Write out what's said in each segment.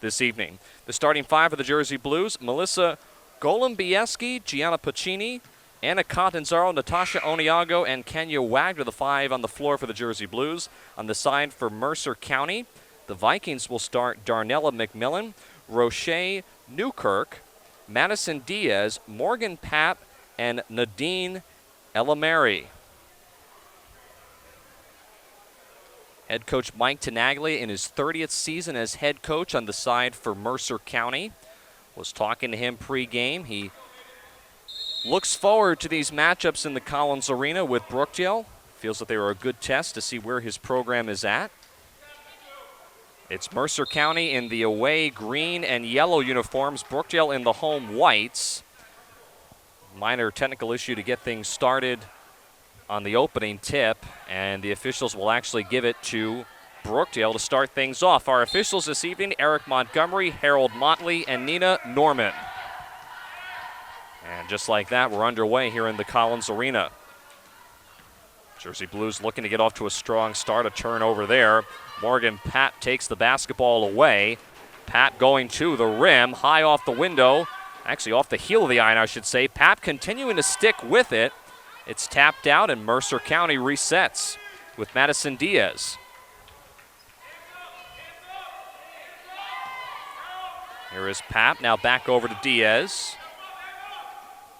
this evening. The starting five for the Jersey Blues: Melissa Golombieski, Gianna Puccini, Anna Catanzaro, Natasha Oniago, and Kenya Wagner, the five on the floor for the Jersey Blues. On the side for Mercer County, the Vikings will start Darnella McMillan, Roche Newkirk, Madison Diaz, Morgan Papp, and Nadine Elamari. Head coach Mike Tenaglia in his 30th season as head coach on the side for Mercer County. Was talking to him pregame. He looks forward to these matchups in the Collins Arena with Brookdale. Feels that they were a good test to see where his program is at. It's Mercer County in the away green and yellow uniforms, Brookdale in the home whites. Minor technical issue to get things started on the opening tip, and the officials will actually give it to Brookdale to start things off. Our officials this evening: Eric Montgomery, Harold Motley, and Nina Norman. And just like that, we're underway here in the Collins Arena. Jersey Blues looking to get off to a strong start. A turnover there. Morgan Papp takes the basketball away. Papp going to the rim, high off the window. Actually off the heel of the iron, I should say. Papp continuing to stick with it. It's tapped out, and Mercer County resets with Madison Diaz. Here is Papp, now back over to Diaz.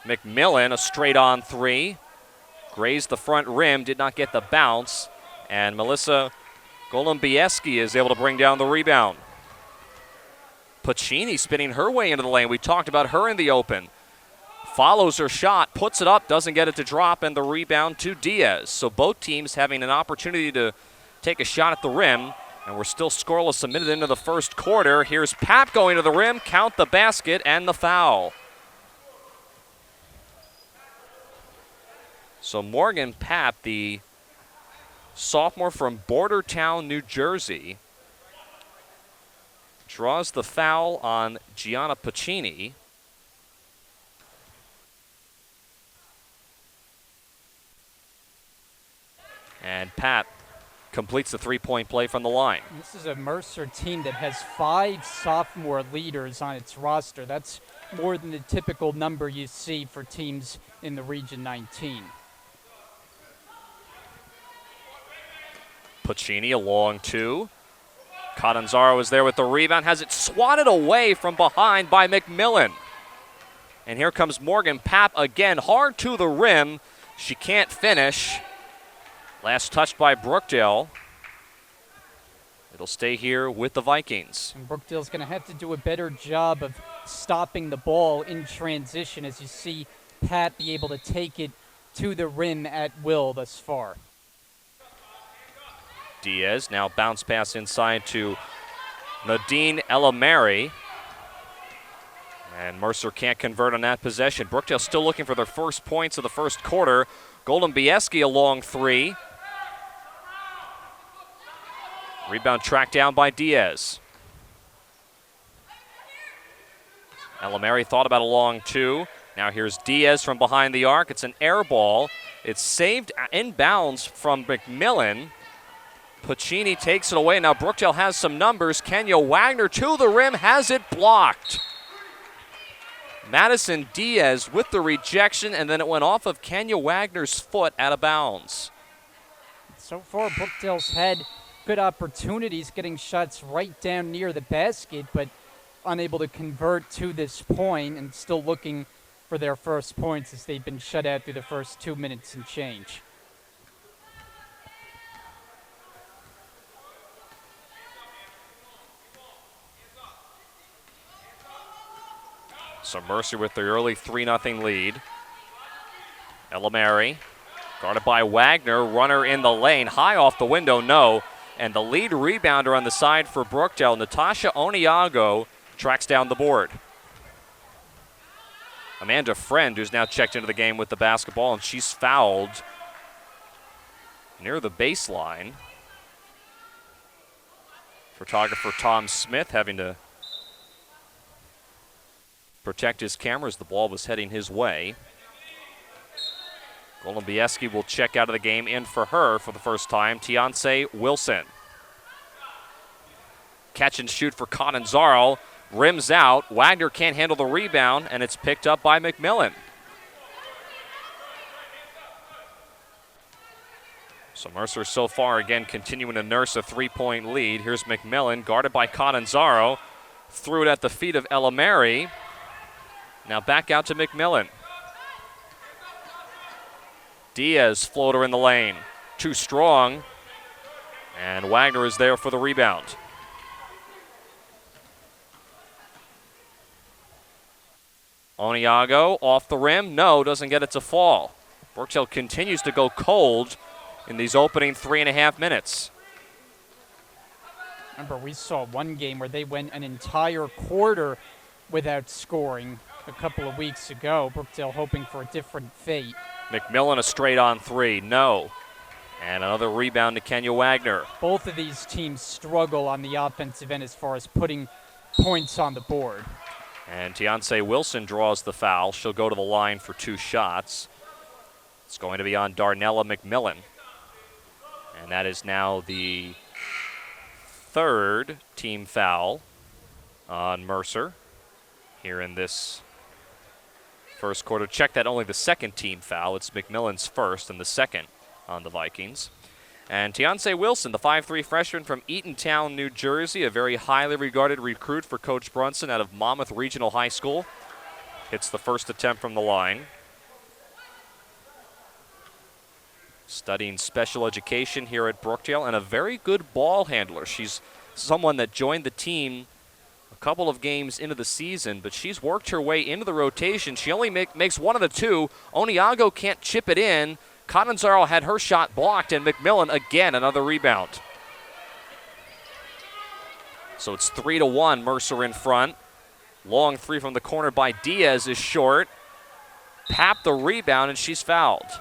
McMillan, a straight-on three. Grazed the front rim, did not get the bounce. And Melissa Golombieski is able to bring down the rebound. Puccini spinning her way into the lane. We talked about her in the open. Follows her shot, puts it up, doesn't get it to drop, and the rebound to Diaz. So both teams having an opportunity to take a shot at the rim, and we're still scoreless a minute into the first quarter. Here's Papp going to the rim, count the basket, and the foul. So Morgan Papp, the sophomore from Bordertown, New Jersey, draws the foul on Gianna Puccini. And Papp completes the three-point play from the line. This is a Mercer team that has 5 sophomore leaders on its roster. That's more than the typical number you see for teams in the Region 19. Puccini, a long two. Catanzaro is there with the rebound, has it swatted away from behind by McMillan. And here comes Morgan Papp again, hard to the rim. She can't finish. Last touch by Brookdale. It'll stay here with the Vikings. And Brookdale's going to have to do a better job of stopping the ball in transition, as you see Pat be able to take it to the rim at will thus far. Diaz now bounce pass inside to Nadine Elamari. And Mercer can't convert on that possession. Brookdale still looking for their first points of the first quarter. Golombieski a long three. Rebound tracked down by Diaz. Elamari thought about a long two. Now here's Diaz from behind the arc. It's an air ball. It's saved inbounds from McMillan. Puccini takes it away. Now Brookdale has some numbers. Kenya Wagner to the rim, has it blocked. Madison Diaz with the rejection, and then it went off of Kenya Wagner's foot out of bounds. So far, Brookdale's had good opportunities getting shots right down near the basket, but unable to convert to this point, and still looking for their first points as they've been shut out through the first 2 minutes and change. So Mercer with the early 3-0 lead. Elamari guarded by Wagner. Runner in the lane. High off the window, no. And the lead rebounder on the side for Brookdale, Natasha Oniago, tracks down the board. Amanda Friend, who's now checked into the game with the basketball, and she's fouled near the baseline. Photographer Tom Smith having to protect his camera as the ball was heading his way. Golombieski will check out of the game. In for her for the first time, Tiance Wilson. catch and shoot for Catanzaro. Rims out. Wagner can't handle the rebound, and it's picked up by McMillan. So Mercer so far, again, continuing to nurse a three-point lead. Here's McMillan, guarded by Catanzaro. Threw it at the feet of Elamari. Now back out to McMillan. Diaz, floater in the lane. Too strong. And Wagner is there for the rebound. Oniago off the rim. No, doesn't get it to fall. Brookdale continues to go cold in these opening 3.5 minutes. Remember, we saw one game where they went an entire quarter without scoring a couple of weeks ago. Brookdale hoping for a different fate. McMillan a straight on three. No. And another rebound to Kenya Wagner. Both of these teams struggle on the offensive end as far as putting points on the board. And Tiance Wilson draws the foul. She'll go to the line for 2 shots. It's going to be on Darnella McMillan. And that is now the 3rd team foul on Mercer here in this first quarter. Check that, only the 2nd team foul. It's McMillan's first and the 2nd on the Vikings. And Tiance Wilson, the 5'3 freshman from Eatontown, New Jersey, a very highly regarded recruit for Coach Brunson out of Monmouth Regional High School. Hits the first attempt from the line. Studying special education here at Brookdale and a very good ball handler. She's someone that joined the team a couple of games into the season, but she's worked her way into the rotation. She only makes one of the two. Oniago can't chip it in. Catanzaro had her shot blocked, and McMillan again another rebound. So it's 3-1, Mercer in front. Long three from the corner by Diaz is short. Pap the rebound, and she's fouled.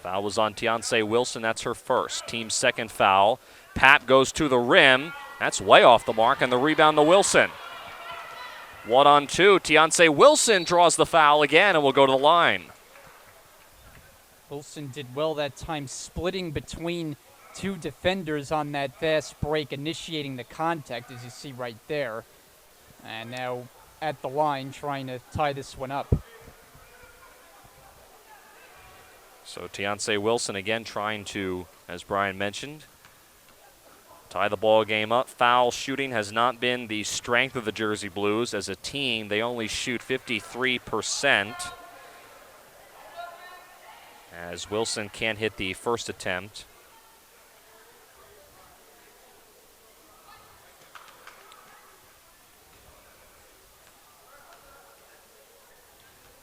Foul was on Tiance Wilson. That's her first. Team's 2nd foul. Pap goes to the rim. That's way off the mark, and the rebound to Wilson. 1-on-2. Tiance Wilson draws the foul again and will go to the line. Wilson did well that time, splitting between 2 defenders on that fast break, initiating the contact, as you see right there. And now at the line trying to tie this one up. So Tiance Wilson again trying to, as Brian mentioned, tie the ball game up. Foul shooting has not been the strength of the Jersey Blues. As a team, they only shoot 53%. As Wilson can't hit the first attempt.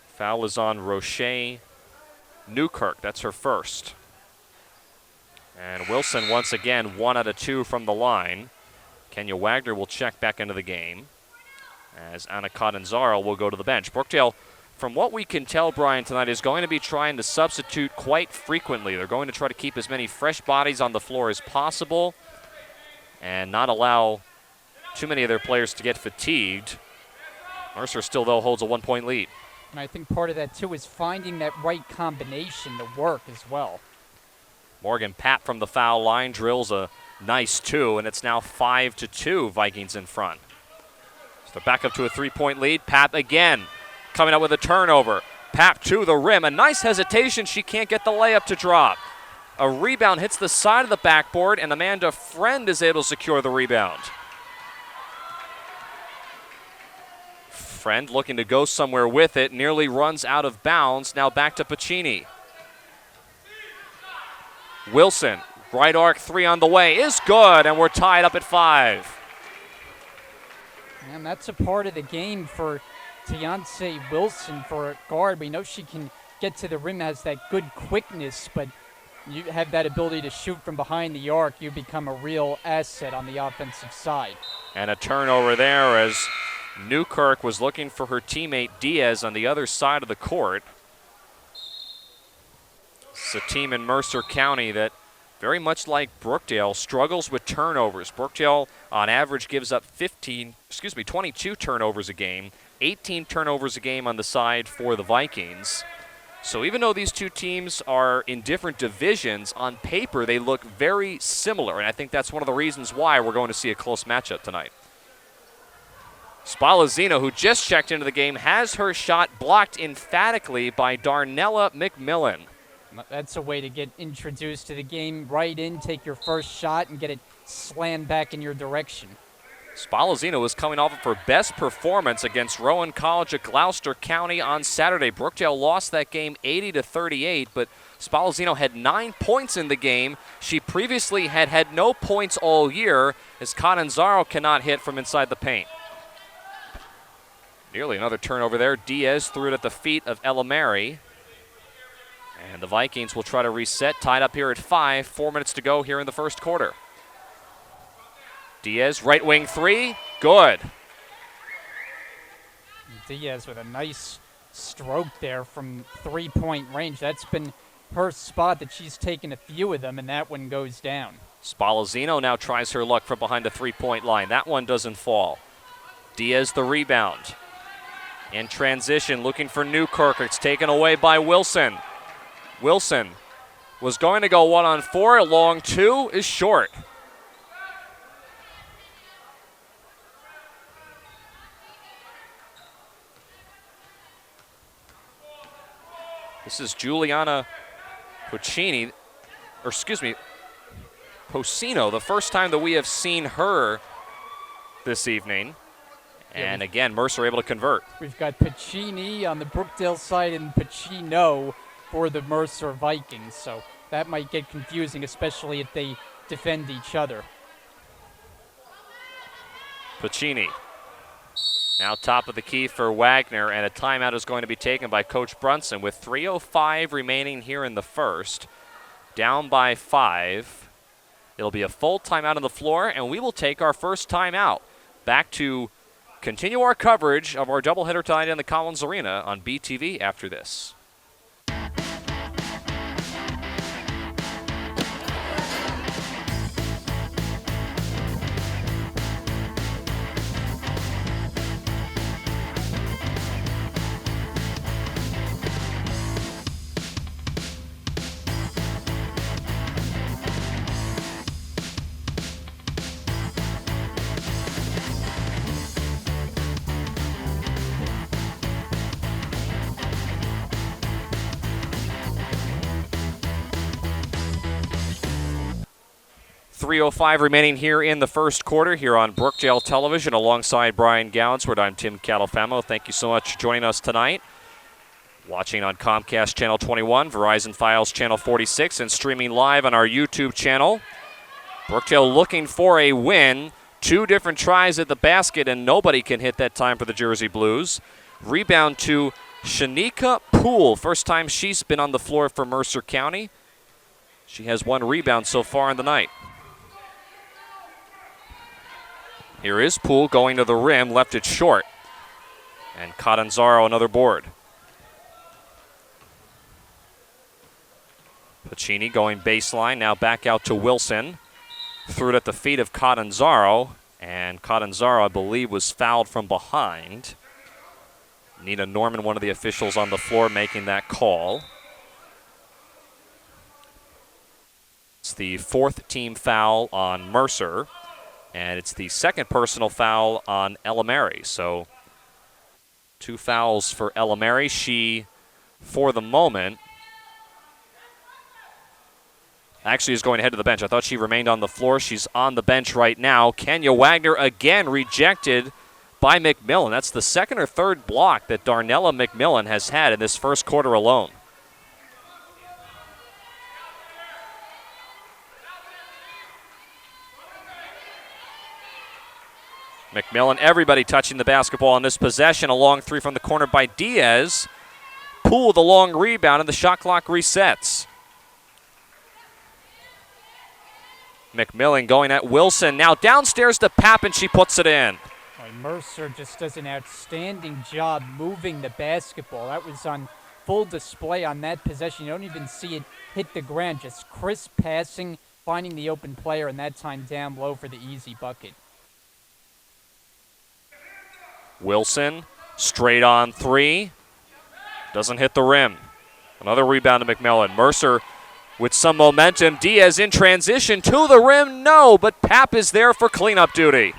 Foul is on Roche Newkirk. That's her first. And Wilson once again 1 out of 2 from the line. Kenya Wagner will check back into the game as Anna Catanzaro will go to the bench. Brookdale, from what we can tell, Brian, tonight is going to be trying to substitute quite frequently. They're going to try to keep as many fresh bodies on the floor as possible and not allow too many of their players to get fatigued. Mercer still, though, holds a 1-point lead. And I think part of that, too, is finding that right combination to work as well. Morgan Pap from the foul line drills a nice 2, and it's now 5-2, Vikings in front. So they're back up to a 3-point lead. Pap again coming up with a turnover. Pap to the rim. A nice hesitation. She can't get the layup to drop. A rebound hits the side of the backboard, and Amanda Friend is able to secure the rebound. Friend looking to go somewhere with it, nearly runs out of bounds. Now back to Pacini. Wilson, right arc 3 on the way, is good, and we're tied up at 5. And that's a part of the game for Tiance Wilson for a guard. We know she can get to the rim, has that good quickness, but you have that ability to shoot from behind the arc, you become a real asset on the offensive side. And a turnover there as Newkirk was looking for her teammate Diaz on the other side of the court. It's a team in Mercer County that, very much like Brookdale, struggles with turnovers. Brookdale, on average, gives up 22 turnovers a game. 18 turnovers a game on the side for the Vikings. So even though these two teams are in different divisions, on paper they look very similar, and I think that's one of the reasons why we're going to see a close matchup tonight. Spalazzino, who just checked into the game, has her shot blocked emphatically by Darnella McMillan. That's a way to get introduced to the game. Right in, take your first shot, and get it slammed back in your direction. Spalazzino was coming off of her best performance against Rowan College of Gloucester County on Saturday. Brookdale lost that game 80-38, but Spalazzino had 9 points in the game. She previously had no points all year, as Catanzaro cannot hit from inside the paint. Nearly another turnover there. Diaz threw it at the feet of Elamari. And the Vikings will try to reset, tied up here at 5. 4 minutes to go here in the first quarter. Diaz, right wing three, good. Diaz with a nice stroke there from three-point range. That's been her spot that she's taken a few of them, and that one goes down. Spalazzino now tries her luck from behind the three-point line. That one doesn't fall. Diaz the rebound. In transition, looking for Newkirk. It's taken away by Wilson. Wilson was going to go 1-on-4. A long two is short. This is Juliana Pocino, the first time that we have seen her this evening. And again, Mercer able to convert. We've got Pacini on the Brookdale side and Pacino for the Mercer Vikings. So that might get confusing, especially if they defend each other. Pacini. Now top of the key for Wagner, and a timeout is going to be taken by Coach Brunson with 3:05 remaining here in the first. Down by 5. It'll be a full timeout on the floor, and we will take our first timeout. Back to continue our coverage of our doubleheader tonight in the Collins Arena on BTV after this. 3:05 remaining here in the first quarter here on Brookdale Television alongside Brian Gownsworth. I'm Tim Calafamo. Thank you so much for joining us tonight. Watching on Comcast Channel 21, Verizon Files Channel 46, and streaming live on our YouTube channel. Brookdale looking for a win. 2 different tries at the basket, and nobody can hit that time for the Jersey Blues. Rebound to Shanika Poole. First time she's been on the floor for Mercer County. She has 1 rebound so far in the night. Here is Poole going to the rim, left it short. And Catanzaro another board. Pacini going baseline, now back out to Wilson. Threw it at the feet of Catanzaro, and Catanzaro, I believe, was fouled from behind. Nina Norman, one of the officials on the floor, making that call. It's the 4th team foul on Mercer. And it's the 2nd personal foul on Elamari. So 2 fouls for Elamari. She, for the moment, actually is going to head to the bench. I thought she remained on the floor. She's on the bench right now. Kenya Wagner again rejected by McMillan. That's the 2nd or 3rd block that Darnella McMillan has had in this first quarter alone. McMillan, everybody touching the basketball on this possession. A long 3 from the corner by Diaz. Poole the long rebound, and the shot clock resets. McMillan going at Wilson. Now downstairs to Papp, and she puts it in. Mercer just does an outstanding job moving the basketball. That was on full display on that possession. You don't even see it hit the ground. Just crisp passing, finding the open player, and that time down low for the easy bucket. Wilson Straight on three. Doesn't hit the rim. Another rebound to McMillan. Mercer with some momentum. Diaz in transition to the rim. No, but Papp is there for cleanup duty.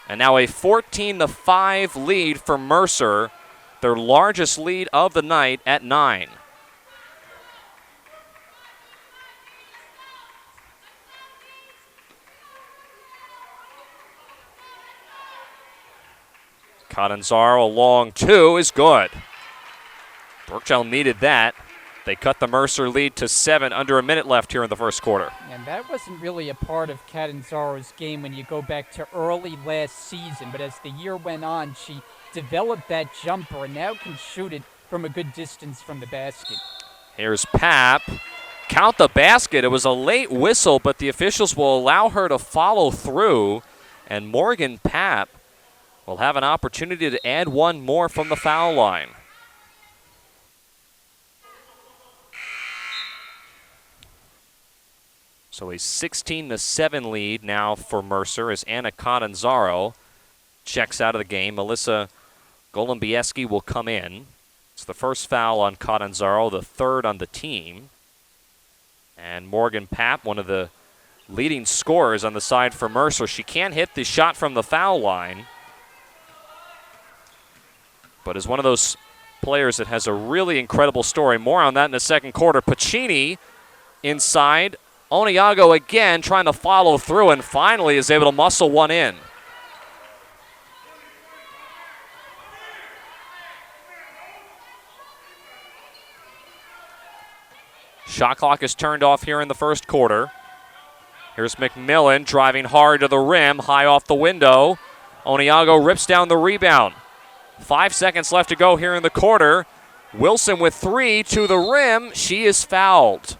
And now a 14-5 lead for Mercer, their largest lead of the night at 9. Catanzaro, a long two, is good. Brookdale needed that. They cut the Mercer lead to 7, under a minute left here in the first quarter. And that wasn't really a part of Catanzaro's game when you go back to early last season, but as the year went on, she developed that jumper and now can shoot it from a good distance from the basket. Here's Papp. Count the basket. It was a late whistle, but the officials will allow her to follow through, and Morgan Papp will have an opportunity to add one more from the foul line. So a 16-7 lead now for Mercer as Anna Catanzaro checks out of the game. Melissa Golombieski will come in. It's the first foul on Catanzaro, the third on the team. And Morgan Papp, one of the leading scorers on the side for Mercer. She can't hit the shot from the foul line, but is one of those players that has a really incredible story. More on that in the second quarter. Pacini inside. Oniago again trying to follow through and finally is able to muscle one in. Shot clock is turned off here in the first quarter. Here's McMillan driving hard to the rim, high off the window. Oniago rips down the rebound. 5 seconds left to go here in the quarter. Wilson with three to the rim. She is fouled.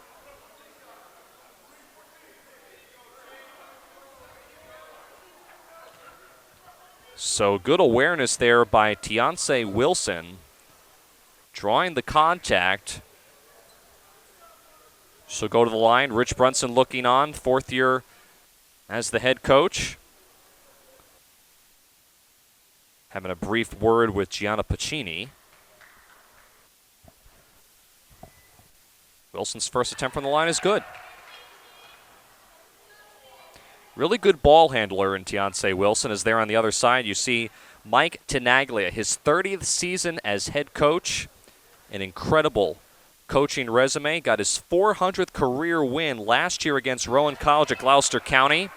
So good awareness there by Tiance Wilson, drawing the contact. She'll go to the line. Rich Brunson looking on, fourth year as the head coach. Having a brief word with Gianna Pacini. Wilson's first attempt from the line is good. Really good ball handler in Tiance Wilson is there on the other side. You see Mike Tenaglia, his 30th season as head coach. An incredible coaching resume. Got his 400th career win last year against Rowan College at Gloucester County.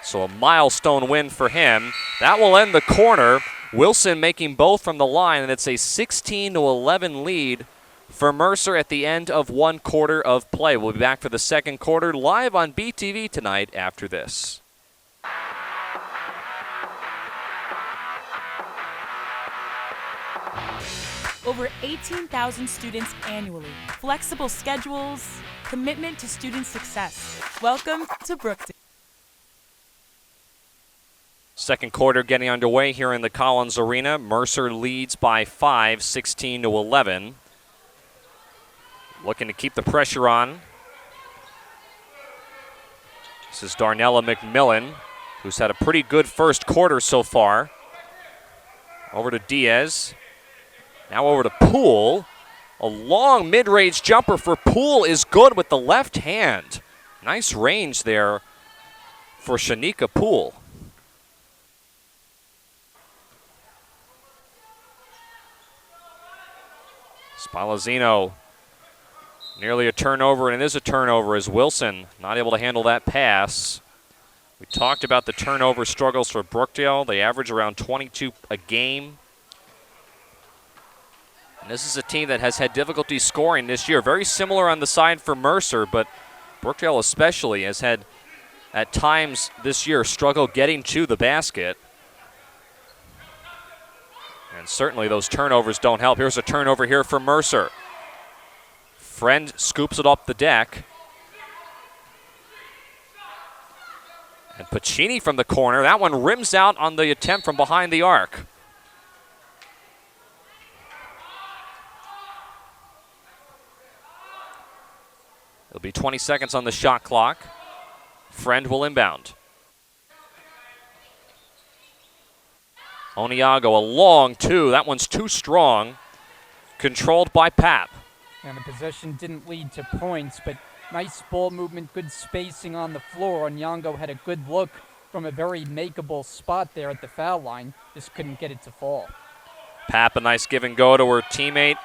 So a milestone win for him. That will end the corner. Wilson making both from the line, and it's a 16-11 lead for Mercer at the end of one quarter of play. We'll be back for the second quarter live on BTV tonight after this. Over 18,000 students annually, flexible schedules, commitment to student success. Welcome to Brookdale. Second quarter getting underway here in the Collins Arena. Mercer leads by 5, 16-11. Looking to keep the pressure on. This is Darnella McMillan, who's had a pretty good first quarter so far. Over to Diaz. Now over to Poole. A long mid-range jumper for Poole is good with the left hand. Nice range there for Shanika Poole. Spalazzino, nearly a turnover, and it is a turnover as Wilson not able to handle that pass. We talked about the turnover struggles for Brookdale. They average around 22 a game. And this is a team that has had difficulty scoring this year. Very similar on the side for Mercer, but Brookdale especially has had, at times this year, struggled getting to the basket. And certainly those turnovers don't help. Here's a turnover here for Mercer. Friend scoops it up the deck. And Pacini from the corner. That one rims out on the attempt from behind the arc. It'll be 20 seconds on the shot clock. Friend will inbound. Oniago, a long two. That one's too strong. Controlled by Pap. And the possession didn't lead to points, but nice ball movement, good spacing on the floor. Onyango had a good look from a very makeable spot there at the foul line. Just couldn't get it to fall. Pap, a nice give and go to her teammate,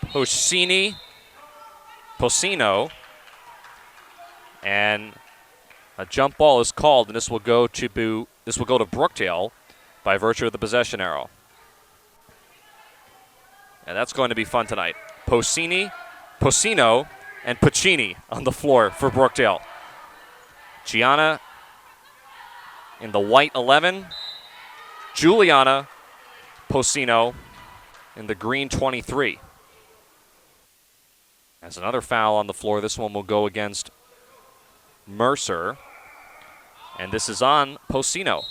Pocino. And a jump ball is called, and this will go to Brookdale by virtue of the possession arrow. And that's going to be fun tonight. Pocino, and Pacini on the floor for Brookdale. Gianna in the white 11. Juliana Pocino in the green 23. As another foul on the floor, this one will go against Mercer. And this is on Pocino.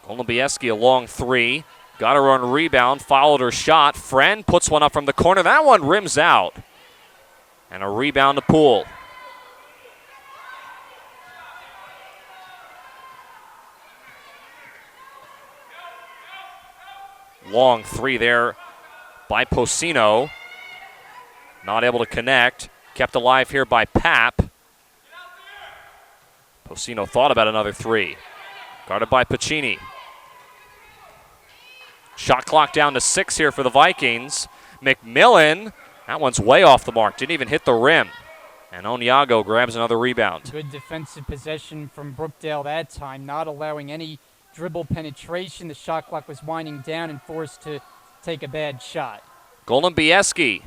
Golubieski, a long three. Got her on rebound, followed her shot. Friend puts one up from the corner. That one rims out. And a rebound to Poole. Long three there by Pocino. Not able to connect. Kept alive here by Pap. Pocino thought about another three. Guarded by Pacini. Shot clock down to 6 here for the Vikings. McMillan, that one's way off the mark. Didn't even hit the rim. And Oniago grabs another rebound. Good defensive possession from Brookdale that time, not allowing any dribble penetration. The shot clock was winding down and forced to take a bad shot. Golubieski.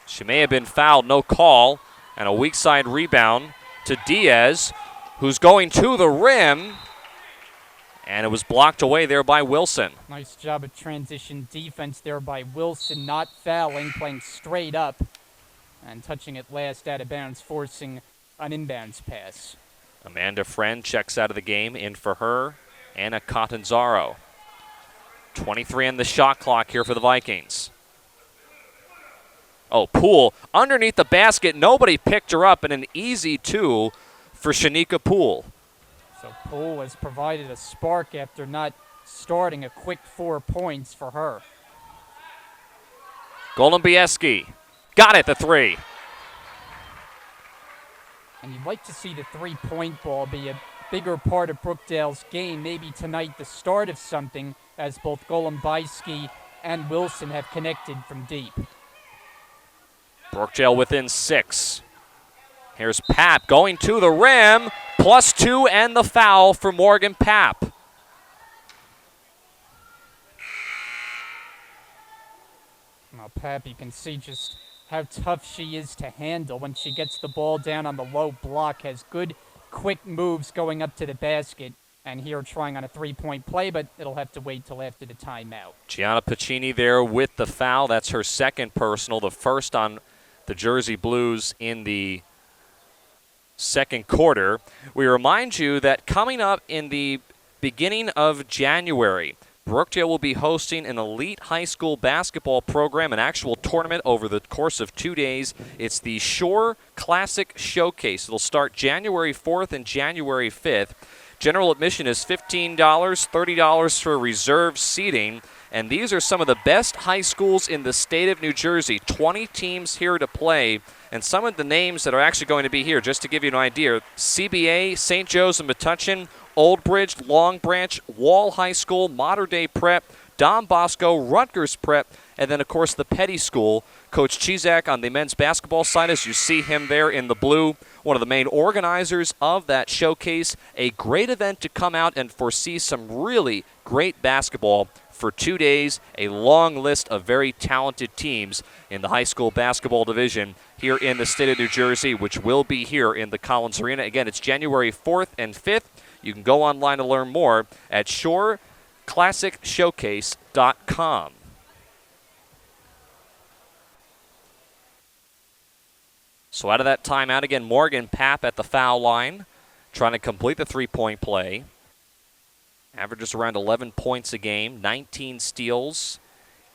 She may have been fouled, no call. And a weak side rebound to Diaz, who's going to the rim. And it was blocked away there by Wilson. Nice job of transition defense there by Wilson, not fouling, playing straight up, and touching it last out of bounds, forcing an inbounds pass. Amanda Friend checks out of the game. In for her, Anna Catanzaro. 23 on the shot clock here for the Vikings. Oh, Poole underneath the basket. Nobody picked her up, and an easy two for Shanika Poole. So Poole has provided a spark after not starting. A quick 4 points for her. Golubieski got it, the three. And you'd like to see the three-point ball be a bigger part of Brookdale's game. Maybe tonight the start of something, as both Golubieski and Wilson have connected from deep. Brookdale within 6. Here's Pap going to the rim. +2 and the foul for Morgan Pap. Well, Pap, you can see just how tough she is to handle when she gets the ball down on the low block. Has good, quick moves going up to the basket. And here trying on a three-point play, but it'll have to wait till after the timeout. Gianna Pacini there with the foul. That's her second personal, the first on the Jersey Blues in the second quarter. We remind you that coming up in the beginning of January, Brookdale will be hosting an elite high school basketball program, an actual tournament over the course of 2 days. It's the Shore Classic Showcase. It'll start January 4th and January 5th. General admission is $15, $30 for reserved seating. And these are some of the best high schools in the state of New Jersey. 20 teams here to play. And some of the names that are actually going to be here, just to give you an idea, CBA, St. Joe's and Metuchen, Old Bridge, Long Branch, Wall High School, Mater Dei Prep, Don Bosco, Rutgers Prep, and then, of course, the Petty School. Coach Chizak on the men's basketball side, as you see him there in the blue, one of the main organizers of that showcase. A great event to come out and foresee some really great basketball for 2 days. A long list of very talented teams in the high school basketball division here in the state of New Jersey, which will be here in the Collins Arena. Again, it's January 4th and 5th. You can go online to learn more at shoreclassicshowcase.com. So out of that timeout, again, Morgan Pap at the foul line, trying to complete the three-point play. Averages around 11 points a game, 19 steals.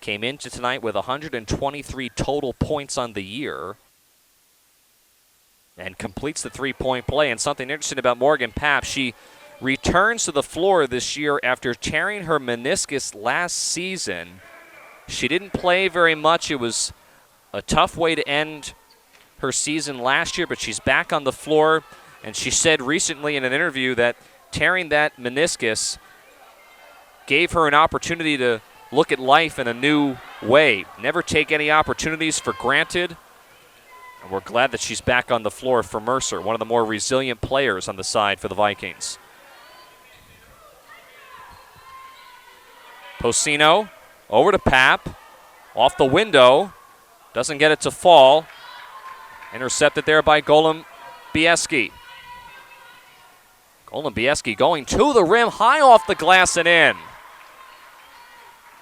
Came into tonight with 123 total points on the year. and completes the three-point play. And something interesting about Morgan Papp, she returns to the floor this year after tearing her meniscus last season. She didn't play very much. It was a tough way to end her season last year, but she's back on the floor, and she said recently in an interview that tearing that meniscus gave her an opportunity to look at life in a new way. Never take any opportunities for granted. And we're glad that she's back on the floor for Mercer, one of the more resilient players on the side for the Vikings. Pocino over to Papp. Off the window. Doesn't get it to fall. Intercepted there by Golem Bieski. Golem Bieski going to the rim, high off the glass and in.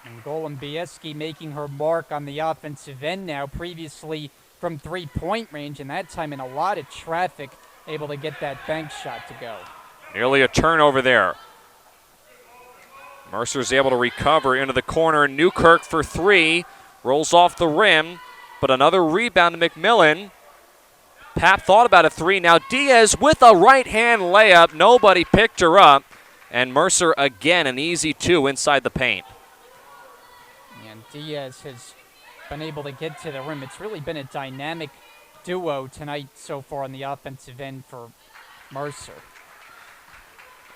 And Golem Bieski making her mark on the offensive end now, previously from three-point range, and that time in a lot of traffic, able to get that bank shot to go. Nearly a turnover there. Mercer's able to recover into the corner. Newkirk for three. Rolls off the rim, but another rebound to McMillan. Papp thought about a three. Now Diaz with a right-hand layup. Nobody picked her up. And Mercer again an easy two inside the paint. And Diaz has been able to get to the rim. It's really been a dynamic duo tonight so far on the offensive end for Mercer.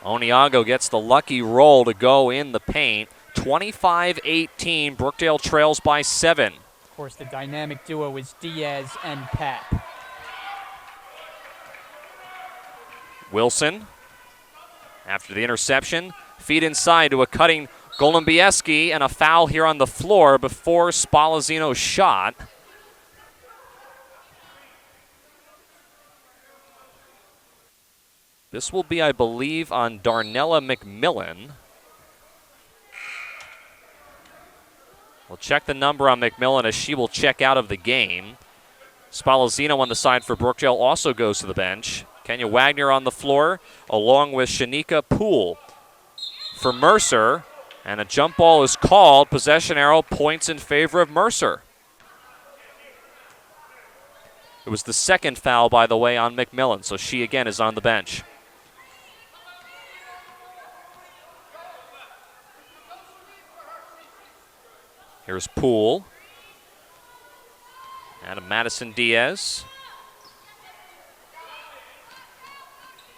Oniago gets the lucky roll to go in the paint. 25-18. Brookdale trails by 7. Of course, the dynamic duo is Diaz and Papp. Wilson, after the interception, feed inside to a cutting Golembieski, and a foul here on the floor before Spalazzino's shot. This will be, I believe, on Darnella McMillan. We'll check the number on McMillan as she will check out of the game. Spalazzino on the side for Brookdale also goes to the bench. Kenya Wagner on the floor, along with Shanika Poole for Mercer. And a jump ball is called. Possession arrow points in favor of Mercer. It was the second foul, by the way, on McMillan, so she again is on the bench. Here's Poole. And Madison Diaz.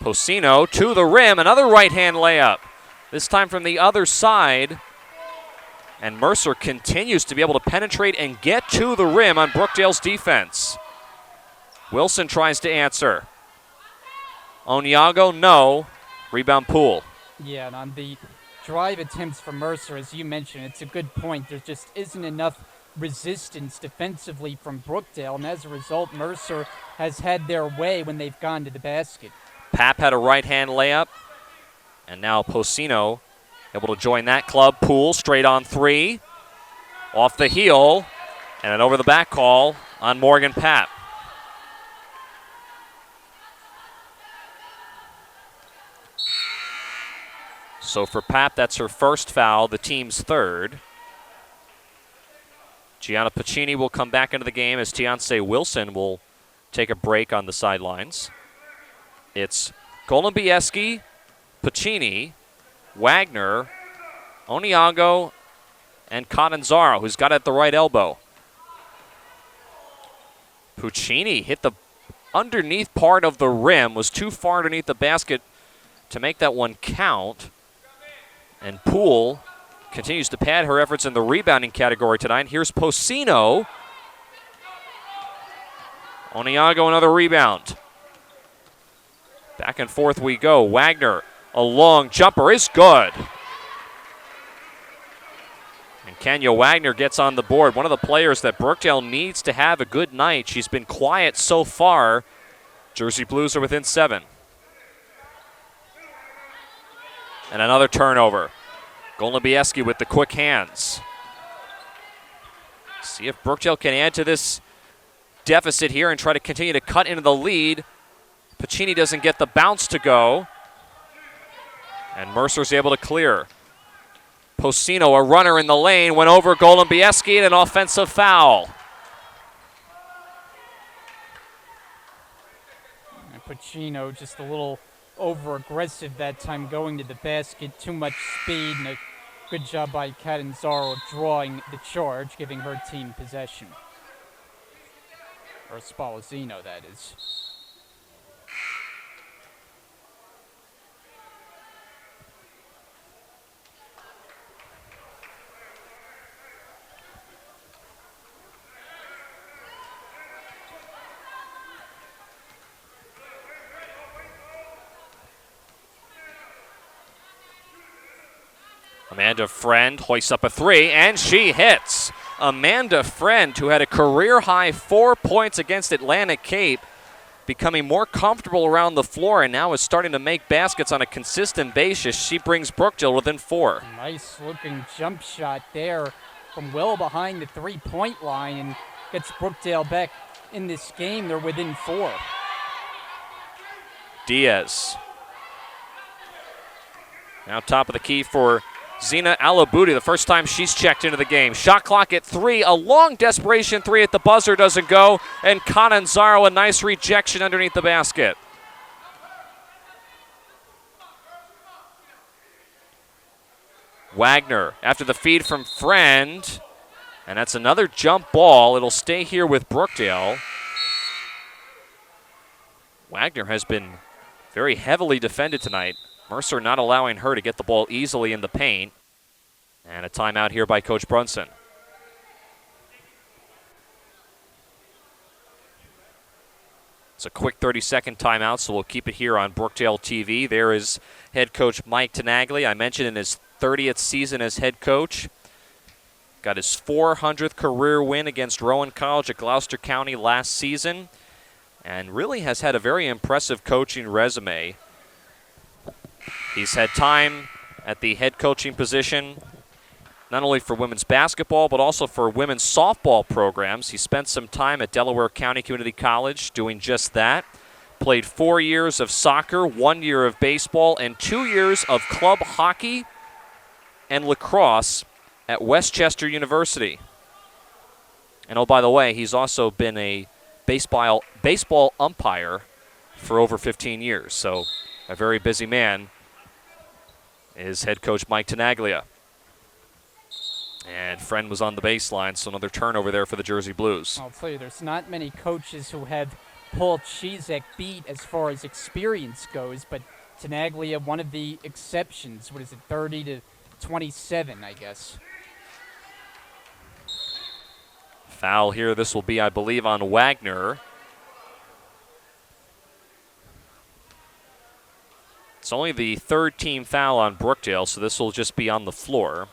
Pocino to the rim, another right-hand layup. This time from the other side. And Mercer continues to be able to penetrate and get to the rim on Brookdale's defense. Wilson tries to answer. Oniago, no. Rebound Poole. Yeah, and on the drive attempts for Mercer, as you mentioned, it's a good point. There just isn't enough resistance defensively from Brookdale, and as a result, Mercer has had their way when they've gone to the basket. Papp had a right-hand layup, and now Pocino able to join that club. Poole straight on three. Off the heel, and an over-the-back call on Morgan Papp. So for Papp, that's her first foul, the team's third. Gianna Pacini will come back into the game as Tiance Wilson will take a break on the sidelines. It's Golembieski, Pacini, Wagner, Oniago, and Catanzaro, who's got it at the right elbow. Puccini hit the underneath part of the rim, was too far underneath the basket to make that one count. And Poole continues to pad her efforts in the rebounding category tonight. Here's Pocino. Oniago, another rebound. Back and forth we go. Wagner, a long jumper is good. And Kenya Wagner gets on the board. One of the players that Brookdale needs to have a good night. She's been quiet so far. Jersey Blues are within 7. And another turnover. Golembieski with the quick hands. See if Brookdale can add to this deficit here and try to continue to cut into the lead. Pacini doesn't get the bounce to go. And Mercer's able to clear. Pocino, a runner in the lane, went over Golembieski and an offensive foul. Pacino just a little over-aggressive that time going to the basket. Too much speed, and a good job by Catanzaro drawing the charge, giving her team possession. Or Spallezzino, that is. Amanda Friend hoists up a three, and she hits. Amanda Friend, who had a career-high 4 points against Atlantic Cape, becoming more comfortable around the floor and now is starting to make baskets on a consistent basis. She brings Brookdale within 4. Nice-looking jump shot there from well behind the three-point line and gets Brookdale back in this game. They're within 4. Diaz. Now top of the key for Zina Alaboudi, the first time she's checked into the game. Shot clock at 3, a long desperation 3 at the buzzer doesn't go, and Catanzaro, a nice rejection underneath the basket. Wagner after the feed from Friend, and that's another jump ball. It'll stay here with Brookdale. Wagner has been very heavily defended tonight. Mercer not allowing her to get the ball easily in the paint. And a timeout here by Coach Brunson. It's a quick 30-second timeout, so we'll keep it here on Brookdale TV. There is head coach Mike Tenaglia. I mentioned in his 30th season as head coach. Got his 400th career win against Rowan College at Gloucester County last season. And really has had a very impressive coaching resume. He's had time at the head coaching position, not only for women's basketball, but also for women's softball programs. He spent some time at Delaware County Community College doing just that. Played 4 years of soccer, 1 year of baseball, and 2 years of club hockey and lacrosse at Westchester University. And oh, by the way, he's also been a baseball umpire for over 15 years. So a very busy man is head coach Mike Tenaglia. And Friend was on the baseline, so another turnover there for the Jersey Blues. I'll tell you, there's not many coaches who have Paul Chizek beat as far as experience goes, but Tenaglia, one of the exceptions. What is it, 30 to 27, I guess. Foul here. This will be, I believe, on Wagner. It's only the third team foul on Brookdale, so this will just be on the floor.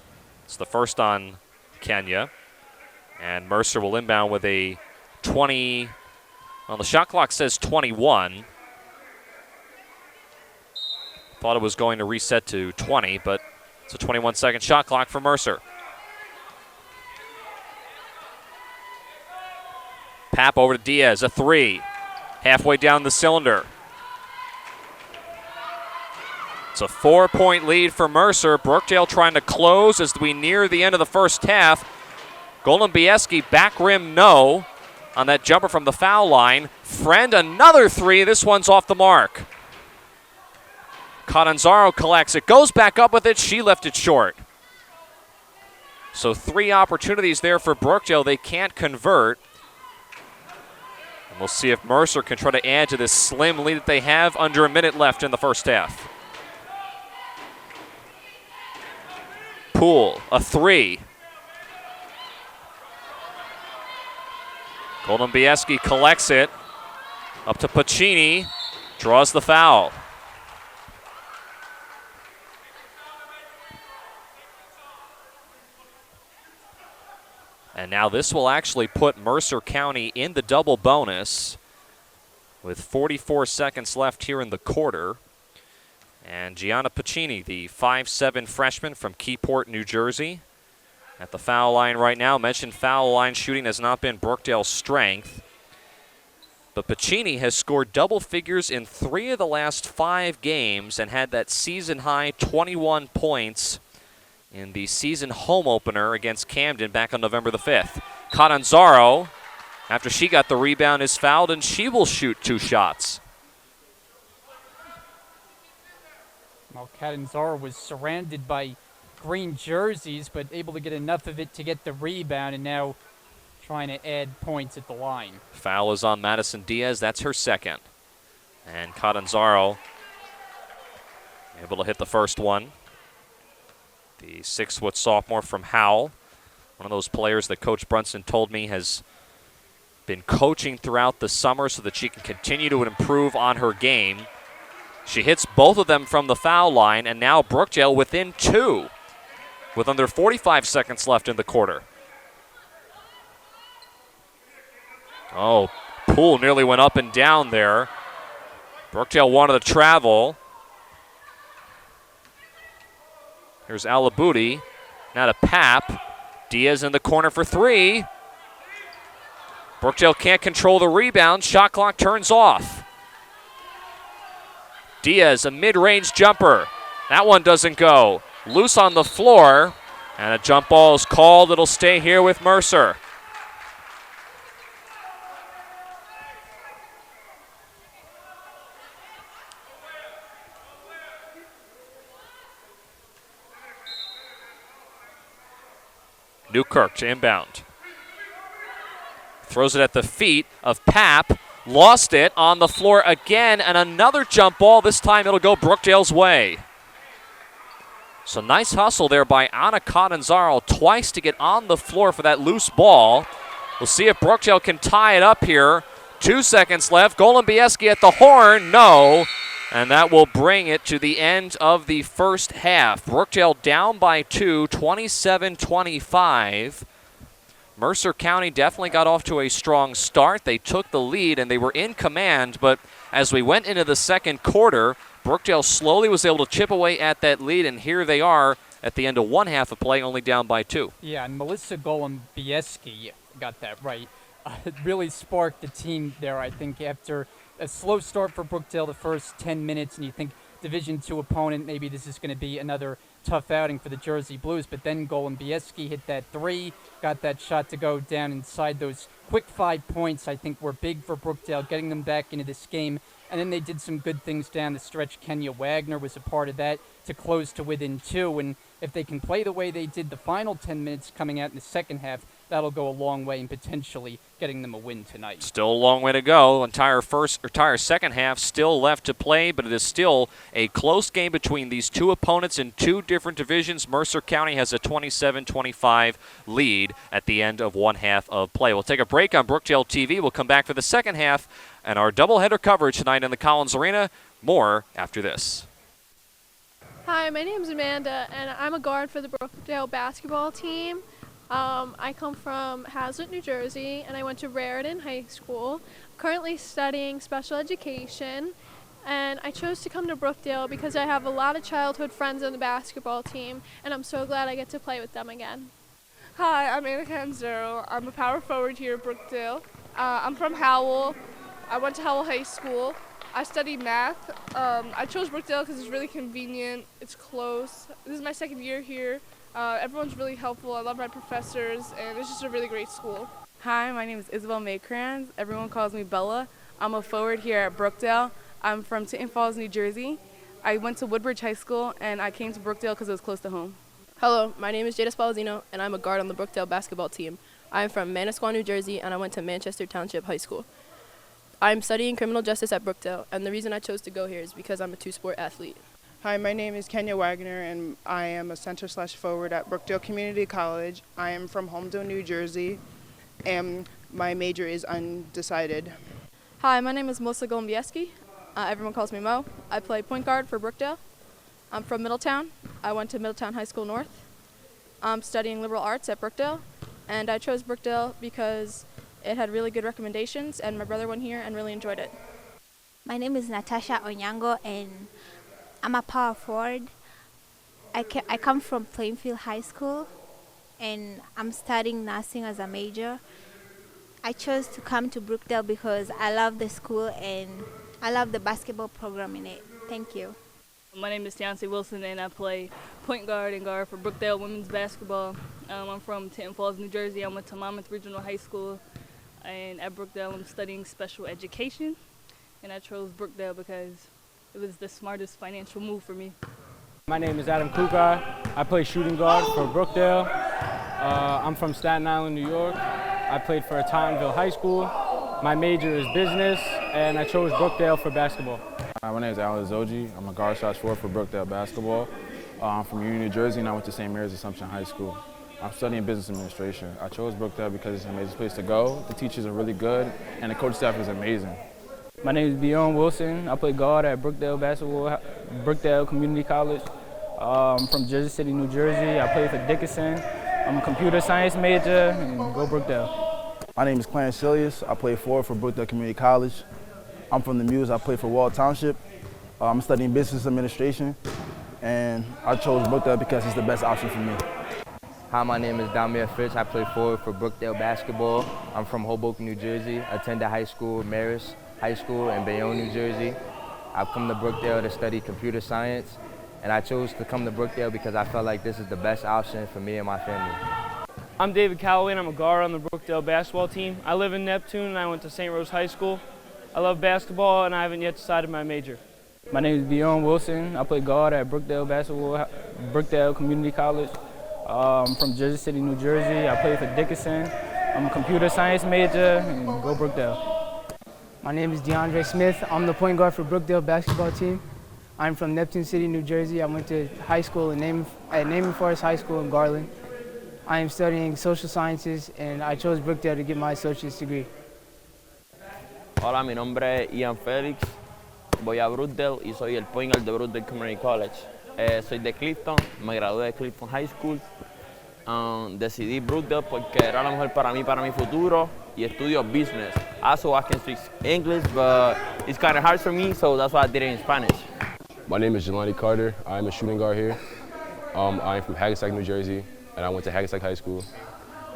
It's the first on Kenya. And Mercer will inbound with a 20. Well, the shot clock says 21. Thought it was going to reset to 20, but it's a 21-second shot clock for Mercer. Pap over to Diaz, a 3. Halfway down the cylinder. It's a 4-point lead for Mercer. Brookdale trying to close as we near the end of the first half. Golubieski back rim no on that jumper from the foul line. Friend another 3. This one's off the mark. Catanzaro collects it, goes back up with it. She left it short. So 3 opportunities there for Brookdale. They can't convert. And we'll see if Mercer can try to add to this slim lead that they have under a minute left in the first half. Poole, a 3. Golubieski collects it. Up to Pacini. Draws the foul. And now this will actually put Mercer County in the double bonus with 44 seconds left here in the quarter. And Gianna Pacini, the 5'7" freshman from Keyport, New Jersey, at the foul line right now. Mentioned foul line shooting has not been Brookdale's strength. But Pacini has scored double figures in 3 of the last 5 games and had that season-high 21 points in the season home opener against Camden back on November the 5th. Catanzaro, after she got the rebound, is fouled, and she will shoot 2 shots. Well, Catanzaro was surrounded by green jerseys, but able to get enough of it to get the rebound, and now trying to add points at the line. Foul is on Madison Diaz. That's her second. And Catanzaro able to hit the first one. The 6-foot sophomore from Howell. One of those players that Coach Brunson told me has been coaching throughout the summer so that she can continue to improve on her game. She hits both of them from the foul line, and now Brookdale within 2 with under 45 seconds left in the quarter. Oh, Poole nearly went up and down there. Brookdale wanted to travel. Here's Alabuti. Now to Papp. Diaz in the corner for 3. Brookdale can't control the rebound. Shot clock turns off. Diaz, a mid-range jumper. That one doesn't go. Loose on the floor, and a jump ball is called. It'll stay here with Mercer. Newkirk to inbound. Throws it at the feet of Papp. Lost it on the floor again, and another jump ball. This time it'll go Brookdale's way. So nice hustle there by Anna Catanzaro twice to get on the floor for that loose ball. We'll see if Brookdale can tie it up here. 2 seconds left. Golubieski at the horn. No. And that will bring it to the end of the first half. Brookdale down by 2, 27-25. Mercer County definitely got off to a strong start. They took the lead and they were in command, but as we went into the second quarter, Brookdale slowly was able to chip away at that lead, and here they are at the end of one half of play, only down by 2. Yeah, and Melissa Golubieski got that right. It really sparked the team there, I think, after a slow start for Brookdale the first 10 minutes, and you think Division II opponent, maybe this is going to be another tough outing for the Jersey Blues, but then Golubieski hit that 3, got that shot to go down inside. Those quick 5 points, I think, were big for Brookdale, getting them back into this game. And then they did some good things down the stretch. Kenya Wagner was a part of that to close to within 2. And if they can play the way they did the final 10 minutes coming out in the second half, that'll go a long way in potentially getting them a win tonight. Still a long way to go. Entire second half still left to play, but it is still a close game between these two opponents in 2 different divisions. Mercer County has a 27-25 lead at the end of one half of play. We'll take a break on Brookdale TV. We'll come back for the second half and our doubleheader coverage tonight in the Collins Arena. More after this. Hi, my name is Amanda, and I'm a guard for the Brookdale basketball team. I come from Hazlet, New Jersey, and I went to Raritan High School. I'm currently studying special education, and I chose to come to Brookdale because I have a lot of childhood friends on the basketball team, and I'm so glad I get to play with them again. Hi, I'm Anna Canzero. I'm a power forward here at Brookdale. I'm from Howell. I went to Howell High School. I studied math. I chose Brookdale because it's really convenient. It's close. This is my second year here. Everyone's really helpful. I love my professors, and it's just a really great school. Hi, my name is Isabel Maycrans. Everyone calls me Bella. I'm a forward here at Brookdale. I'm from Tinton Falls, New Jersey. I went to Woodbridge High School, and I came to Brookdale because it was close to home. Hello, my name is Jada Spalzino, and I'm a guard on the Brookdale basketball team. I'm from Manasquan, New Jersey, and I went to Manchester Township High School. I'm studying criminal justice at Brookdale, and the reason I chose to go here is because I'm a 2-sport athlete. Hi, my name is Kenya Wagner, and I am a center/forward at Brookdale Community College. I am from Holmdel, New Jersey, and my major is undecided. Hi, my name is Melissa Golubieski. Everyone calls me Mo. I play point guard for Brookdale. I'm from Middletown. I went to Middletown High School North. I'm studying liberal arts at Brookdale, and I chose Brookdale because it had really good recommendations, and my brother went here and really enjoyed it. My name is Natasha Onyango, and I'm a power forward. I come from Plainfield High School, and I'm studying nursing as a major. I chose to come to Brookdale because I love the school and I love the basketball program in it. Thank you. My name is Tiancy Wilson, and I play point guard and guard for Brookdale women's basketball. I'm from Tinton Falls, New Jersey. I went to Monmouth Regional High School, and at Brookdale I'm studying special education, and I chose Brookdale because it was the smartest financial move for me. My name is Adam Kukai. I play shooting guard for Brookdale. I'm from Staten Island, New York. I played for Tottenville High School. My major is business, and I chose Brookdale for basketball. Hi, my name is Alan Zoji. I'm a guard/forward for Brookdale basketball. I'm from Union, New Jersey, and I went to St. Mary's Assumption High School. I'm studying business administration. I chose Brookdale because it's an amazing place to go. The teachers are really good, and the coach staff is amazing. My name is Bjorn Wilson. I play guard at Brookdale Brookdale Community College. I'm from Jersey City, New Jersey. I play for Dickinson. I'm a computer science major, and go Brookdale. My name is Clarence Silius. I play forward for Brookdale Community College. I'm from the Muse. I play for Wall Township. I'm studying business administration, and I chose Brookdale because it's the best option for me. Hi, my name is Damir Fitz. I play forward for Brookdale basketball. I'm from Hoboken, New Jersey. Attended high school, Mercer High School in Bayonne, New Jersey. I've come to Brookdale to study computer science, and I chose to come to Brookdale because I felt like this is the best option for me and my family. I'm David Calloway, and I'm a guard on the Brookdale basketball team. I live in Neptune, and I went to St. Rose High School. I love basketball, and I haven't yet decided my major. My name is Bjorn Wilson. I play guard at Brookdale Community College. I'm from Jersey City, New Jersey. I play for Dickinson. I'm a computer science major, and go Brookdale. My name is DeAndre Smith. I'm the point guard for Brookdale basketball team. I'm from Neptune City, New Jersey. I went to high school at Naaman Forest High School in Garland. I am studying social sciences, and I chose Brookdale to get my associate's degree. Hola, mi nombre es Ian Félix. Voy a Brookdale y soy el point guard de Brookdale Community College. Soy de Clifton, me gradué de Clifton High School. Decidí Brookdale porque era lo mejor para mí, para mi futuro, y estudio business. Also, I can speak English, but it's kind of hard for me, so that's why I did it in Spanish. My name is Jelani Carter. I'm a shooting guard here. I'm from Hackensack, New Jersey, and I went to Hackensack High School.